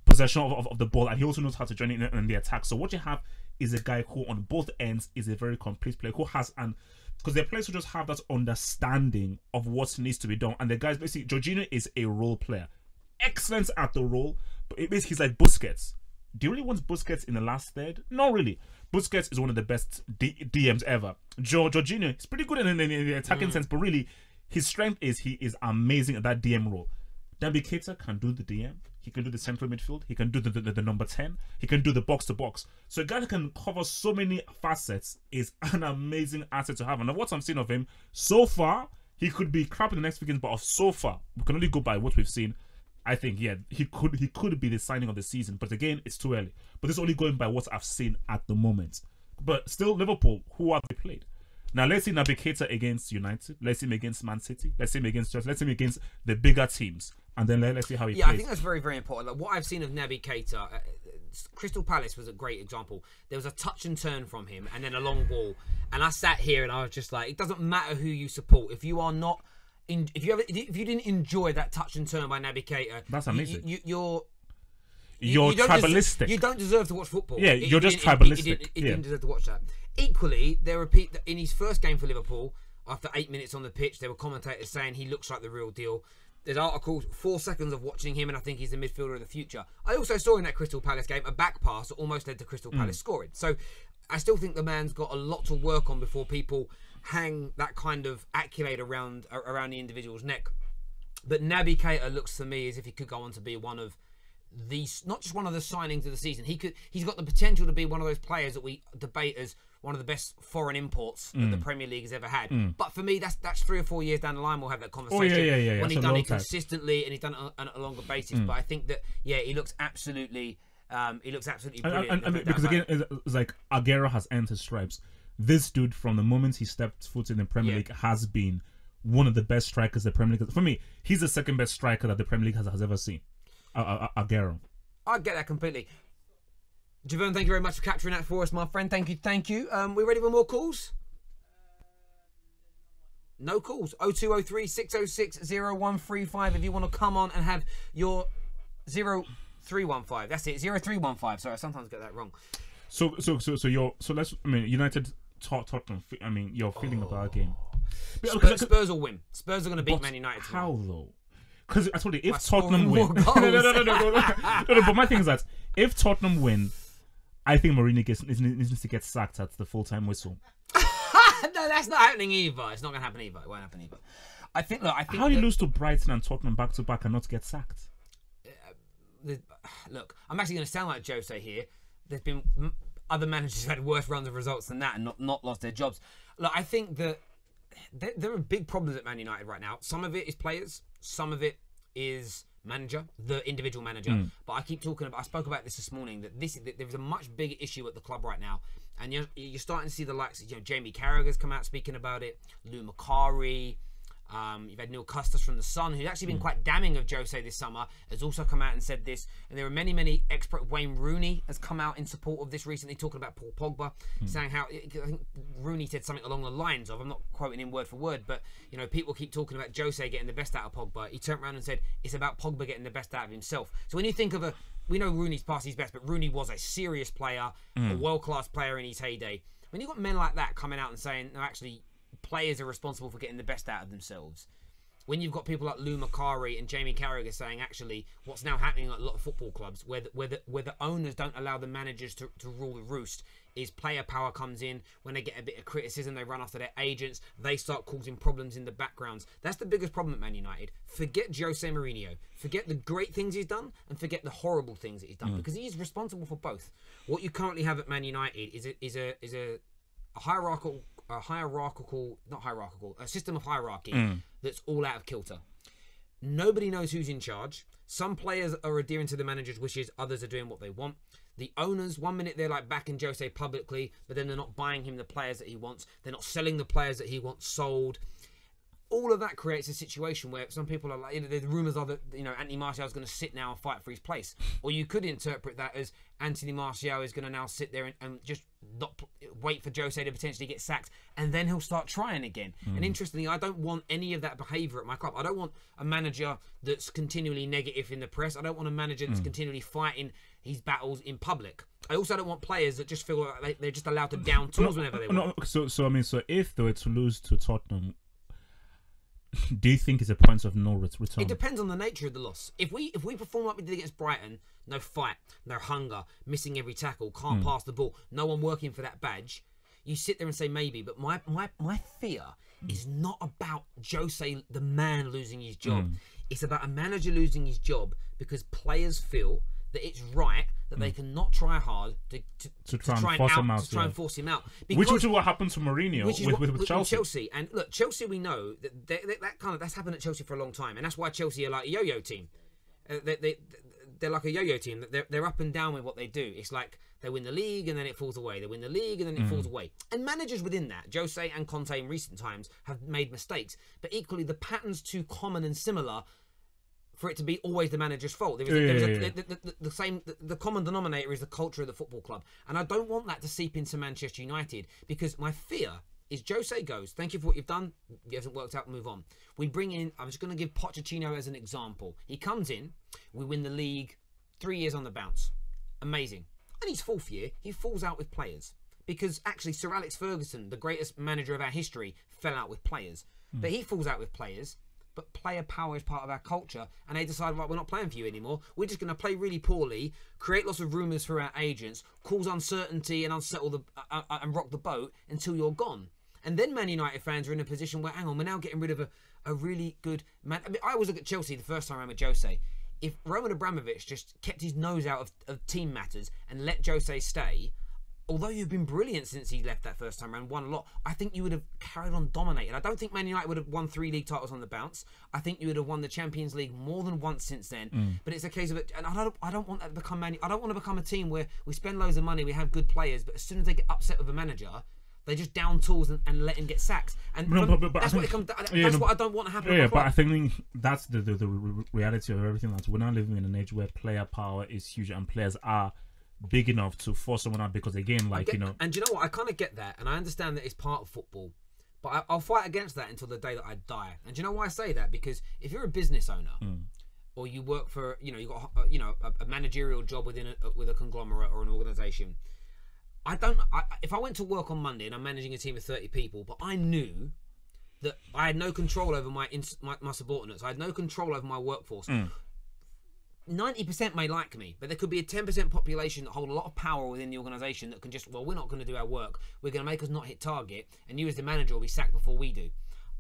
possession of the ball, and he also knows how to join in the attack. So what you have is a guy who on both ends is a very complete player, who has because they're players who just have that understanding of what needs to be done. And the guys, basically, Jorginho is a role player. Excellent at the role, but he's like Busquets. Do you really want Busquets in the last third? Not really. Busquets is one of the best DMs ever. Jorginho is pretty good in the attacking sense, but really, his strength is he is amazing at that DM role. Naby Keita can do the DM. He can do the central midfield. He can do the number 10. He can do the box-to-box. So a guy that can cover so many facets is an amazing asset to have. And what I'm seeing of him, so far, he could be crap in the next few games, but so far, we can only go by what we've seen. I think, yeah, he could be the signing of the season. But again, it's too early. But this is only going by what I've seen at the moment. But still, Liverpool, who have they played? Now, let's see Naby Keita against United. Let's see him against Man City. Let's see him against Chelsea. Let's see him against the bigger teams. And then let's see how he plays. I think that's very, very important. Like, what I've seen of Naby Keita, Crystal Palace was a great example. There was a touch and turn from him and then a long ball. And I sat here and I was just like, it doesn't matter who you support. If you are not... If you didn't enjoy that touch and turn by Naby Keita... That's amazing. You're tribalistic. You don't deserve to watch football. Yeah, you're just tribalistic. He didn't deserve to watch that. Equally, in his first game for Liverpool, after 8 minutes on the pitch, there were commentators saying he looks like the real deal. There's articles, 4 seconds of watching him, and I think he's the midfielder of the future. I also saw in that Crystal Palace game a back pass that almost led to Crystal Palace scoring. So I still think the man's got a lot to work on before people hang that kind of accolade around the individual's neck. But Naby Keita looks to me as if he could go on to be one of these, not just one of the signings of the season. He's got the potential to be one of those players that we debate as one of the best foreign imports that the Premier League has ever had. But for me, that's 3 or 4 years down the line. We'll have that conversation when he's done it consistently and he's done it on a longer basis. But I think that he looks absolutely brilliant. And because again, it's like Aguero has earned his stripes. This dude, from the moment he stepped foot in the Premier League, has been one of the best strikers the Premier League has. For me, he's the second best striker that the Premier League has ever seen. Aguero. I get that completely. Javon, thank you very much for capturing that for us, my friend. Thank you. We ready for more calls? No calls. 0203 606 0135 if you want to come on and have your 0315. That's it, 0315. Sorry, I sometimes get that wrong. So United Tottenham. I mean, your feeling about our game. Spurs will win. Spurs are going to beat Man United. How though? Because I told you, if Tottenham win, no. But my thing is that if Tottenham win, I think Mourinho needs to get sacked at the full-time whistle. No, that's not happening either. It's not going to happen either. It won't happen either. I think. How do you lose to Brighton and Tottenham back to back and not get sacked? Look, I'm actually going to sound like Jose here. There's been other managers who had worse runs of results than that and not lost their jobs. Look, I think that there are big problems at Man United right now. Some of it is players. Some of it is manager, the individual manager. But I keep talking about. I spoke about this morning. That there's a much bigger issue at the club right now, and you're starting to see the likes of Jamie Carragher's come out speaking about it. Lou Macari. You've had Neil Custis from The Sun, who's actually been quite damning of Jose this summer, has also come out and said this. And there are many experts. Wayne Rooney has come out in support of this recently, talking about Paul Pogba, saying how, I think Rooney said something along the lines of, I'm not quoting him word for word, but people keep talking about Jose getting the best out of Pogba. He turned around and said it's about Pogba getting the best out of himself. So when you think of we know Rooney's past his best, but Rooney was a serious player, a world-class player in his heyday. When you've got men like that coming out and saying, no, actually, players are responsible for getting the best out of themselves. When you've got people like Lou Macari and Jamie Carragher saying, actually, what's now happening at a lot of football clubs, where the owners don't allow the managers to rule the roost, is player power comes in. When they get a bit of criticism, they run after their agents. They start causing problems in the backgrounds. That's the biggest problem at Man United. Forget Jose Mourinho. Forget the great things he's done, and forget the horrible things that he's done, because he is responsible for both. What you currently have at Man United is a system of hierarchy that's all out of kilter. Nobody knows who's in charge. Some players are adhering to the manager's wishes, others are doing what they want. The owners, one minute they're like backing Jose publicly, but then they're not buying him the players that he wants. They're not selling the players that he wants sold. All of that creates a situation where some people are like, the rumours are that Anthony Martial is going to sit now and fight for his place, or you could interpret that as Anthony Martial is going to now sit there and just not wait for Jose to potentially get sacked, and then he'll start trying again. And interestingly, I don't want any of that behaviour at my club. I don't want a manager that's continually negative in the press. I don't want a manager that's continually fighting his battles in public. I also don't want players that just feel like they're just allowed to down tools whenever they want. So if they were to lose to Tottenham, do you think it's a point of no return? It depends on the nature of the loss. If we perform like we did against Brighton, no fight, no hunger, missing every tackle, can't pass the ball, no one working for that badge, you sit there and say maybe. But my fear is not about Jose, the man, losing his job. It's about a manager losing his job because players feel that it's right that they cannot try hard to try and force him out. Which is what happened to Mourinho with Chelsea. And look, Chelsea, we know that that's happened at Chelsea for a long time, and that's why Chelsea are like a yo-yo team. They're like a yo-yo team. They're up and down with what they do. It's like they win the league and then it falls away. They win the league and then it falls away. And managers within that, Jose and Conte in recent times, have made mistakes. But equally, the pattern's too common and similar for it to be always the manager's fault. The common denominator is the culture of the football club. And I don't want that to seep into Manchester United, because my fear is Jose goes, thank you for what you've done. It hasn't worked out, move on. We bring in, I'm just going to give Pochettino as an example. He comes in, we win the league, 3 years on the bounce. Amazing. And his fourth year, he falls out with players. Because actually, Sir Alex Ferguson, the greatest manager of our history, fell out with players. But he falls out with players. But player power is part of our culture, and they decide, right, we're not playing for you anymore. We're just going to play really poorly, create lots of rumours for our agents, cause uncertainty and unsettle and rock the boat until you're gone. And then Man United fans are in a position where, hang on, we're now getting rid of a really good man. I mean, I always look at Chelsea the first time around with Jose. If Roman Abramovich just kept his nose out of team matters and let Jose stay, although you've been brilliant since he left that first time around, won a lot, I think you would have carried on dominating. I don't think Man United would have won 3 league titles on the bounce. I think you would have won the Champions League more than once since then. But it's a case of it, and I don't want that to become I don't want to become a team where we spend loads of money, we have good players, but as soon as they get upset with the manager, They just down tools and let him get sacked. And that's what it comes. That's what I don't want to happen. Yeah, but I think that's the reality of everything. That we're now living in an age where player power is huge and players are big enough to force someone out because, again, like, you know. And you know what? I kind of get that, and I understand that it's part of football. But I'll fight against that until the day that I die. And do you know why I say that? Because if you're a business owner, or you work for, you know, you got a managerial job with a conglomerate or an organisation. If I went to work on Monday and I'm managing a team of 30 people, but I knew that I had no control over my subordinates, I had no control over my workforce. 90% may like me, but there could be a 10% population that hold a lot of power within the organisation that can just, well, we're not going to do our work. We're going to make us not hit target, and you as the manager will be sacked before we do.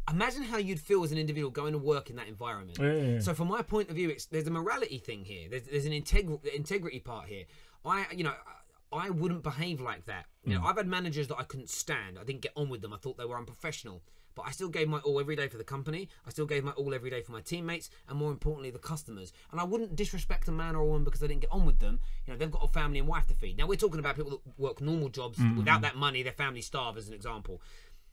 Imagine how you'd feel as an individual going to work in that environment. Yeah. So from my point of view, there's a morality thing here. There's an integrity part here. I wouldn't behave like that. You know, I've had managers that I couldn't stand. I didn't get on with them. I thought they were unprofessional. But I still gave my all every day for the company. I still gave my all every day for my teammates, and more importantly, the customers. And I wouldn't disrespect a man or a woman because I didn't get on with them. You know, they've got a family and wife to feed. Now, we're talking about people that work normal jobs without that money. Their family starve, as an example.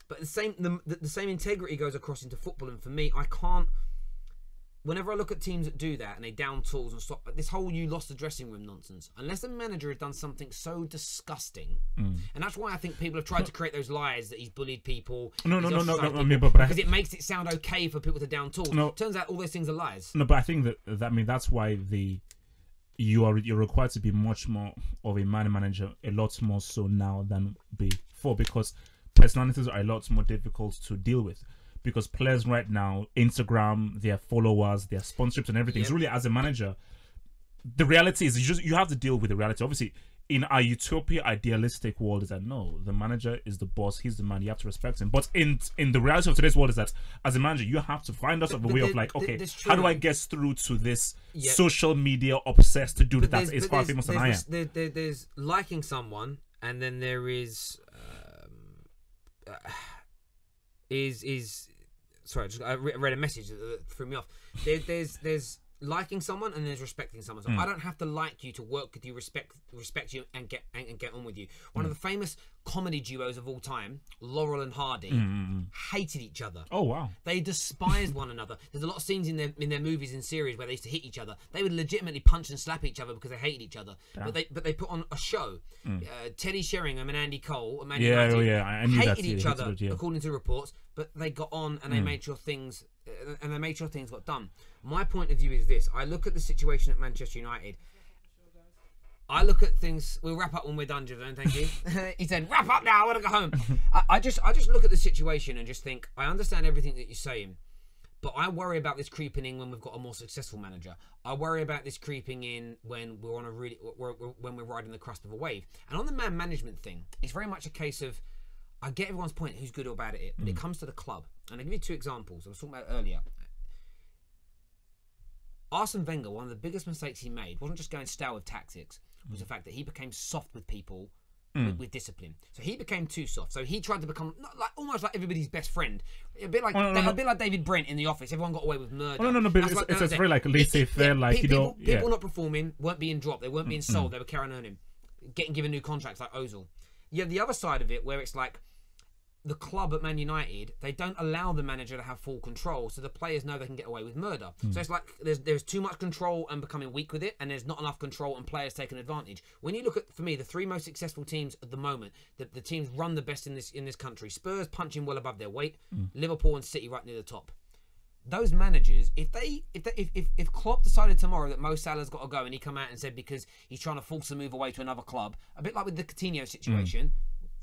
But the same integrity goes across into football. And for me, I can't. Whenever I look at teams that do that and they down tools and stop this whole "you lost the dressing room" nonsense, unless a manager has done something so disgusting, and that's why I think people have tried to create those lies that he's bullied people. No. Because it makes it sound okay for people to down tools. No, turns out all those things are lies. No, but I think that's why you're required to be much more of a manager, a lot more so now than before, because personalities are a lot more difficult to deal with. Because players right now, Instagram, their followers, their sponsorships and everything. It's really, as a manager, the reality is you have to deal with the reality. Obviously, in our utopia, idealistic world is that no, the manager is the boss, he's the man, you have to respect him. But in the reality of today's world is that as a manager, you have to find out a way of like, okay, how do I get through to this social media obsessed to do that is far famous than I am? There's liking someone, and then there is sorry, I read a message that threw me off. There's liking someone and there's respecting someone. So I don't have to like you to work with you, respect you, and get on with you. One of the famous comedy duos of all time, Laurel and Hardy, hated each other. Oh wow! They despised one another. There's a lot of scenes in their movies and series where they used to hit each other. They would legitimately punch and slap each other because they hated each other. But they put on a show. Teddy Sheringham and Andy Cole, I knew hated each other according to reports. But they got on and they made sure things got done. My point of view is this: I look at the situation at Manchester United. I look at things. We'll wrap up when we're done, Javon. Thank you. He said, "Wrap up now. I want to go home." I just look at the situation and just think, I understand everything that you're saying, but I worry about this creeping in when we've got a more successful manager. I worry about this creeping in when we're on when we're riding the crest of a wave. And on the man management thing, it's very much a case of, I get everyone's point, who's good or bad at it, but it comes to the club. And I'll give you two examples. I was talking about it earlier. Arsene Wenger, one of the biggest mistakes he made wasn't just going stale with tactics, was the fact that he became soft with people with discipline. So he became too soft. So he tried to become almost like everybody's best friend. A bit like David Brent in The Office. Everyone got away with murder. But it's very like laissez-faire, people not performing, weren't being dropped, they weren't being sold, they were carrying on him, getting given new contracts like Ozil. You have the other side of it where it's like the club at Man United, they don't allow the manager to have full control, so the players know they can get away with murder. So it's like there's too much control and becoming weak with it, and there's not enough control and players taking advantage. When you look at, for me, the three most successful teams at the moment, the teams run the best in this country: Spurs punching well above their weight, Liverpool and City right near the top. Those managers, if Klopp decided tomorrow that Mo Salah's got to go, and he come out and said because he's trying to force a move away to another club, a bit like with the Coutinho situation,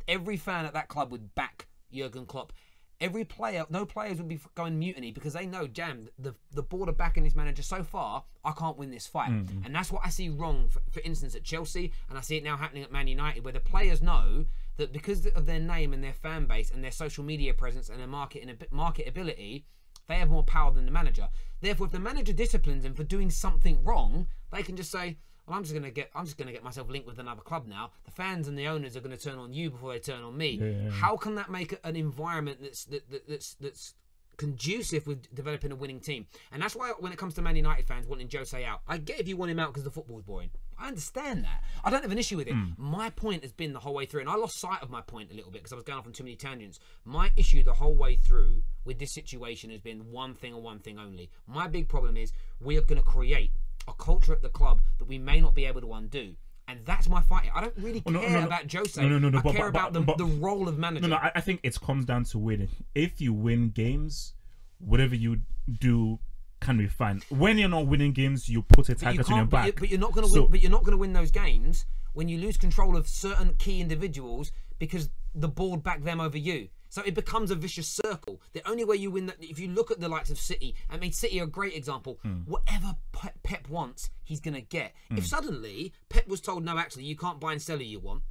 every fan at that club would back Jurgen Klopp. No players would be going mutiny because they know, damn, the board are backing this manager so far, I can't win this fight. And that's what I see wrong, for instance, at Chelsea, and I see it now happening at Man United, where the players know that because of their name and their fan base and their social media presence and their marketability, they have more power than the manager. Therefore, if the manager disciplines them for doing something wrong, they can just say, well, I'm just gonna get myself linked with another club now. The fans and the owners are gonna turn on you before they turn on me. How can that make an environment that's conducive with developing a winning team? And that's why when it comes to Man United fans wanting Jose out, I get if you want him out because the football's boring. I understand that. I don't have an issue with it. My point has been the whole way through, and I lost sight of my point a little bit because I was going off on too many tangents. My issue the whole way through with this situation has been one thing and one thing only. My big problem is we are going to create a culture at the club that we may not be able to undo. And that's my fight. I don't really care about Jose. I care about the role of manager. No, I think it comes down to winning. If you win games, whatever you do can be fine. When you're not winning games, you put a target on your back. But you're not going to win. But you're not going to win those games when you lose control of certain key individuals because the board back them over you. So it becomes a vicious circle. The only way you win that, if you look at the likes of City, I mean, City are a great example. Whatever Pep wants, he's going to get. If suddenly Pep was told, no, actually, you can't buy and sell who you want.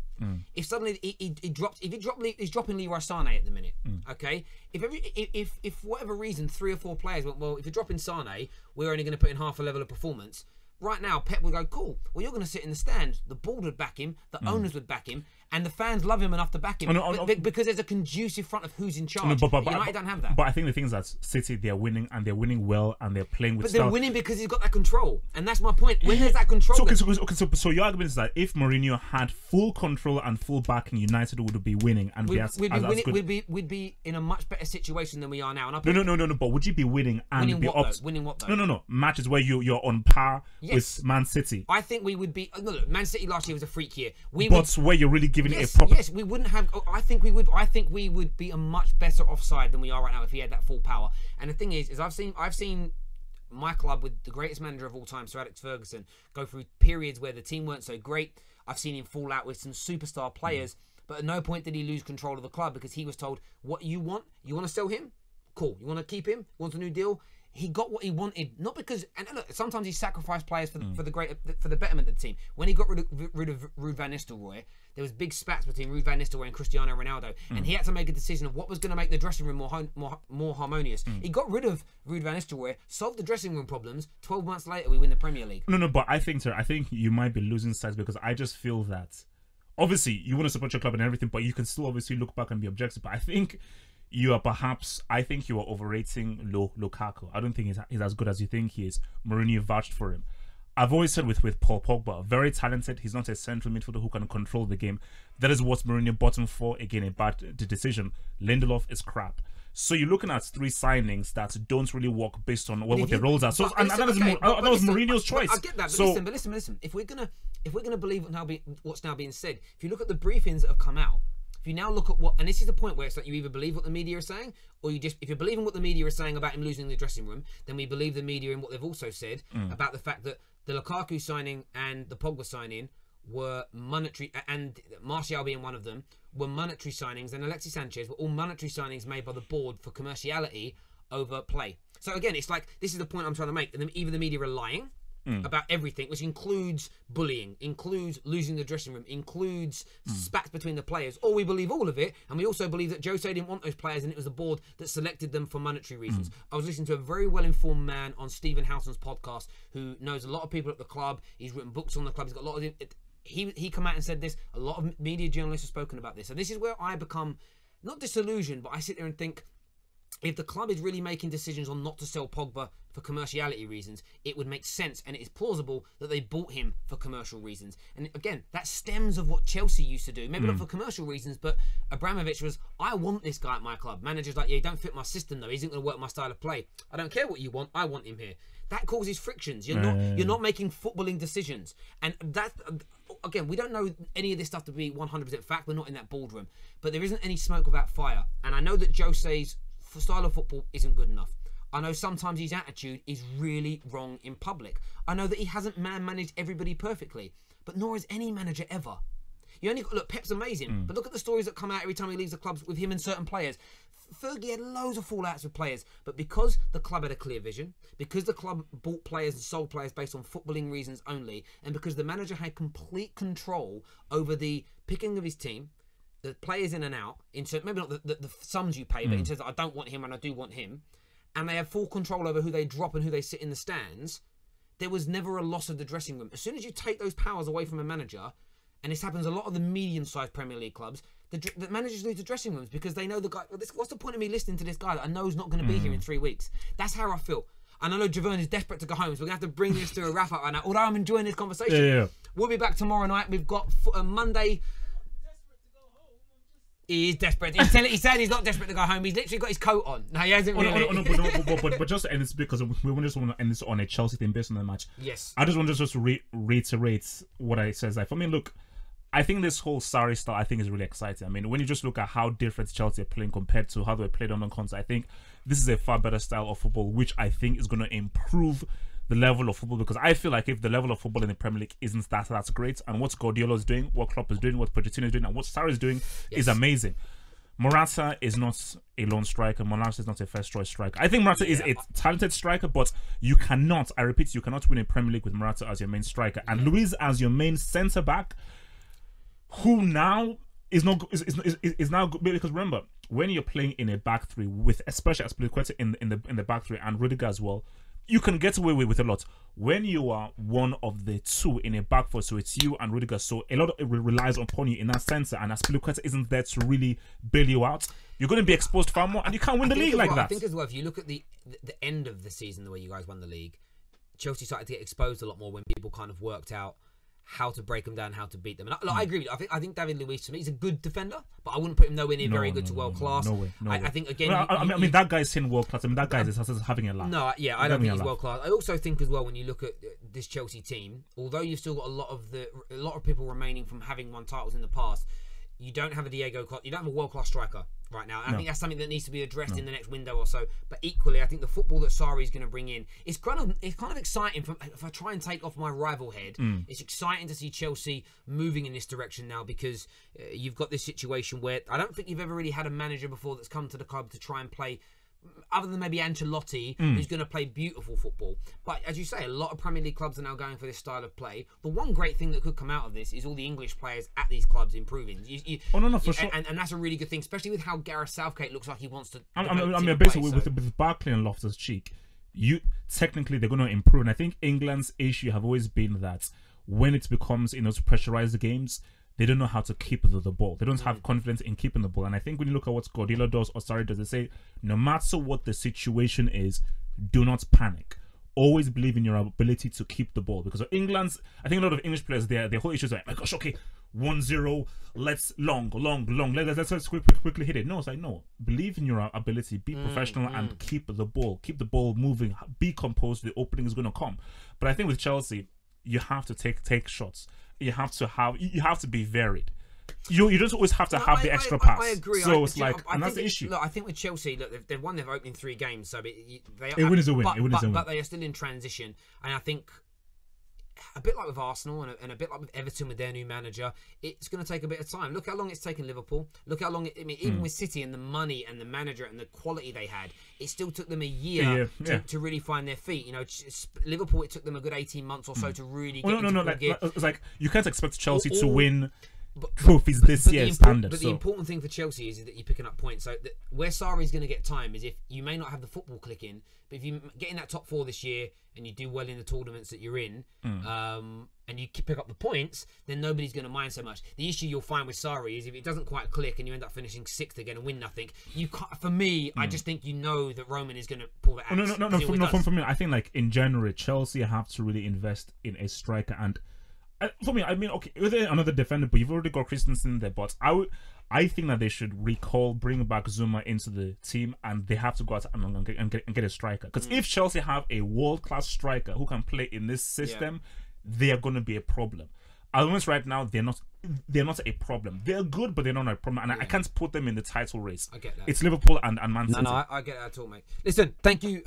If suddenly he's dropping Leroy Sané at the minute, okay? If for whatever reason 3 or 4 players went, well, if you're dropping Sané, we're only going to put in half a level of performance. Right now, Pep would go, cool. Well, you're going to sit in the stands. The board would back him. The owners would back him. And the fans love him enough to back him. Because there's a conducive front of who's in charge. But United don't have that. But I think the thing is that City, they're winning, and they're winning well, and they're playing with style. But they're winning because he's got that control. And that's my point. When there's that control... So your argument is that if Mourinho had full control and full backing, United would be winning. And we'd be in a much better situation than we are now. And No. But would you be winning and winning be what, up? though? Winning what, though? No. Matches where you're on par with Man City. I think we would be... Look, Man City last year was a freak year. Where you're really giving it a proper... Yes, we wouldn't have... I think we would be a much better offside than we are right now if he had that full power. And the thing is I've seen my club with the greatest manager of all time, Sir Alex Ferguson, go through periods where the team weren't so great. I've seen him fall out with some superstar players, but at no point did he lose control of the club because he was told, what you want? You want to sell him? Cool. You want to keep him? Want a new deal? He got what he wanted, not because... And look, sometimes he sacrificed players for the betterment of the team. When he got rid of Ruud van Nistelrooy, there was big spats between Ruud van Nistelrooy and Cristiano Ronaldo, and he had to make a decision of what was going to make the dressing room more harmonious. He got rid of Ruud van Nistelrooy, solved the dressing room problems. 12 months later, we win the Premier League. No, but I think you might be losing sight because I just feel that obviously you want to support your club and everything, but you can still obviously look back and be objective. But I think you are overrating Lukaku. I don't think he's as good as you think he is. Mourinho vouched for him. I've always said with Paul Pogba, very talented. He's not a central midfielder who can control the game. That is what Mourinho bought him for. Again, a bad decision. Lindelof is crap. So you're looking at 3 signings that don't really work based on what their roles are. So that was Mourinho's choice. I get that, but listen. If we're gonna believe what's now being said, if you look at the briefings that have come out, if you now look at what, and this is the point where it's like you either believe what the media is saying, or if you're believing what the media is saying about him losing the dressing room, then we believe the media in what they've also said about the fact that the Lukaku signing and the Pogba signing were monetary, and Martial being one of them, were monetary signings, and Alexis Sanchez were all monetary signings made by the board for commerciality over play. So again, it's like, this is the point I'm trying to make. And either the media are lying about everything, which includes bullying, includes losing the dressing room, includes spats between the players, or we believe all of it, and we also believe that Jose didn't want those players and it was the board that selected them for monetary reasons. I was listening to a very well-informed man on Stephen Houghton's podcast who knows a lot of people at the club. He's written books on the club. He's got a lot of... He come out and said this. A lot of media journalists have spoken about this. So this is where I become, not disillusioned, but I sit there and think, if the club is really making decisions on not to sell Pogba for commerciality reasons, it would make sense, and it is plausible that they bought him for commercial reasons. And again, that stems of what Chelsea used to do. Maybe not for commercial reasons, but Abramovich was, I want this guy at my club. Manager's like, yeah, he don't fit my system though. He isn't going to work my style of play. I don't care what you want. I want him here. That causes frictions. You're not making footballing decisions. And that, again, we don't know any of this stuff to be 100% fact. We're not in that boardroom. But there isn't any smoke without fire. And I know that Jose's style of football isn't good enough. I know sometimes his attitude is really wrong in public. I know that he hasn't managed everybody perfectly, but nor has any manager ever. You only look, Pep's amazing, but look at the stories that come out every time he leaves the clubs with him and certain players. Fergie had loads of fallouts with players, but because the club had a clear vision, because the club bought players and sold players based on footballing reasons only, and because the manager had complete control over the picking of his team, the players in and out, maybe not the sums you pay, but in terms of I don't want him and I do want him, and they have full control over who they drop and who they sit in the stands, there was never a loss of the dressing room. As soon as you take those powers away from a manager, and this happens a lot of the medium-sized Premier League clubs, the managers lose the dressing rooms because they know the guy, what's the point of me listening to this guy that I know is not going to be here in 3 weeks? That's how I feel. And I know Javerne is desperate to go home, so we're going to have to bring this to a wrap-up right now, although I'm enjoying this conversation. We'll be back tomorrow night. We've got Monday. He is desperate. He said he's not desperate to go home. He's literally got his coat on. No, he hasn't really. But just to end this, because we just want to end this on a Chelsea thing based on the match. Yes. I just want to just reiterate what I said. Like, for me, look, I think this whole Sarri style, I think, is really exciting. I mean, when you just look at how different Chelsea are playing compared to how they played on Conte, I think this is a far better style of football, which I think is going to improve the level of football, because I feel like if the level of football in the Premier League isn't that's great, and what Guardiola is doing, what Klopp is doing, what Pochettino is doing, and what Sarri is doing is amazing. Morata is not a lone striker. Morata is not a first choice striker. I think Morata is a talented striker, but you cannot, I repeat, you cannot win a Premier League with Morata as your main striker. And Luiz as your main centre back, who now is now good, because remember, when you're playing in a back three with, especially Aspilicueta in the back three and Rudiger as well, you can get away with a lot. When you are one of the two in a back four, so it's you and Rudiger, so a lot of it relies upon you in that centre, and Aspilicueta isn't there to really bail you out, you're going to be exposed far more, and you can't win the league like that. I think as well, if you look at the end of the season, the way you guys won the league, Chelsea started to get exposed a lot more when people kind of worked out how to break them down, how to beat them. And I agree with you. I think David Luiz, to me, is a good defender, but I wouldn't put him nowhere near very good to world class. No way. I think, again... I mean, that guy's saying world class. I mean, that guy is having a laugh. No, yeah, I don't think he's world class. I also think as well, when you look at this Chelsea team, although you've still got a lot of people remaining from having won titles in the past, you don't have a Diego Costa, you don't have a world-class striker right now. I think that's something that needs to be addressed in the next window or so. But equally, I think the football that Sarri is going to bring in is kind of exciting. If I try and take off my rival head, it's exciting to see Chelsea moving in this direction now, because you've got this situation where I don't think you've ever really had a manager before that's come to the club to try and play, other than maybe Ancelotti, who's going to play beautiful football. But as you say, a lot of Premier League clubs are now going for this style of play. The one great thing that could come out of this is all the English players at these clubs improving. For sure. And that's a really good thing, especially with how Gareth Southgate looks like he wants to. I mean, basically, with Barkley and Loftus-Cheek, technically they're going to improve. And I think England's issue have always been that when it becomes, to pressurize the games, they don't know how to keep the ball. They don't have confidence in keeping the ball. And I think when you look at what Guardiola does or Sarri does, they say, no matter what the situation is, do not panic. Always believe in your ability to keep the ball. Because I think a lot of English players, their whole issue is like, my gosh, okay, 1-0, let's long. Let's quickly hit it. No, it's like, no. Believe in your ability, be professional and keep the ball. Keep the ball moving. Be composed. The opening is going to come. But I think with Chelsea, you have to take shots. You have to be varied. You don't always have to have the extra pass. I agree. So it's like, and that's the issue. Look, I think with Chelsea, look, they've won their opening 3 games, so a win is a win. But they are still in transition, and I think a bit like with Arsenal and a bit like with Everton with their new manager, it's going to take a bit of time. Look how long it's taken Liverpool. Look how long even with City and the money and the manager and the quality they had, it still took them a year to really find their feet. Liverpool, it took them a good 18 months or so to really get into gear. It's like you can't expect Chelsea to win trophies this year standard. But the important thing for Chelsea is that you're picking up points. So where Sarri's going to get time is if you may not have the football clicking, but if you get in that top 4 this year and you do well in the tournaments that you're in, and you pick up the points, then nobody's going to mind so much. The issue you'll find with Sarri is if it doesn't quite click and you end up finishing 6th again and win nothing. You can't, for me, I just think that Roman is going to pull the axe. No. For me, I think like in general, Chelsea have to really invest in a striker. And for me, I mean, okay, with another defender, but you've already got Christensen there. But I think that they should bring back Zuma into the team, and they have to go out and get a striker. Because if Chelsea have a world-class striker who can play in this system, they are going to be a problem. At the moment right now, they're not a problem. They're good, but they're not a problem. And I can't put them in the title race. I get that. It's Liverpool and Man City. No, I get that at all, mate. Listen, thank you.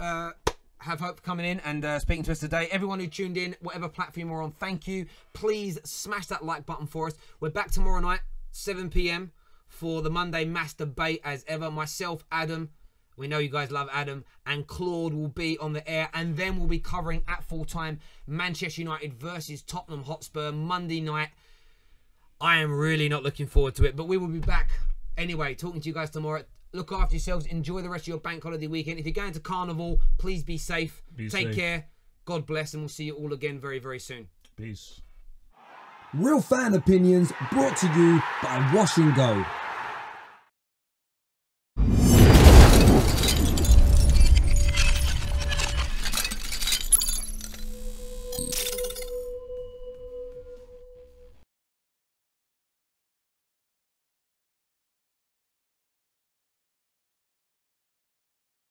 Have Hope for coming in and speaking to us today. Everyone who tuned in, whatever platform you're on, thank you. Please smash that like button for us. We're back tomorrow night, 7 p.m. for the Monday Mass Debate as ever. Myself, Adam, we know you guys love Adam, and Claude will be on the air, and then we'll be covering at full time Manchester United versus Tottenham Hotspur Monday night. I am really not looking forward to it, but we will be back anyway, talking to you guys tomorrow. Look after yourselves. Enjoy the rest of your bank holiday weekend. If you're going to Carnival, please be safe. Take care. God bless, and we'll see you all again very, very soon. Peace. Real fan opinions brought to you by Wash and Go.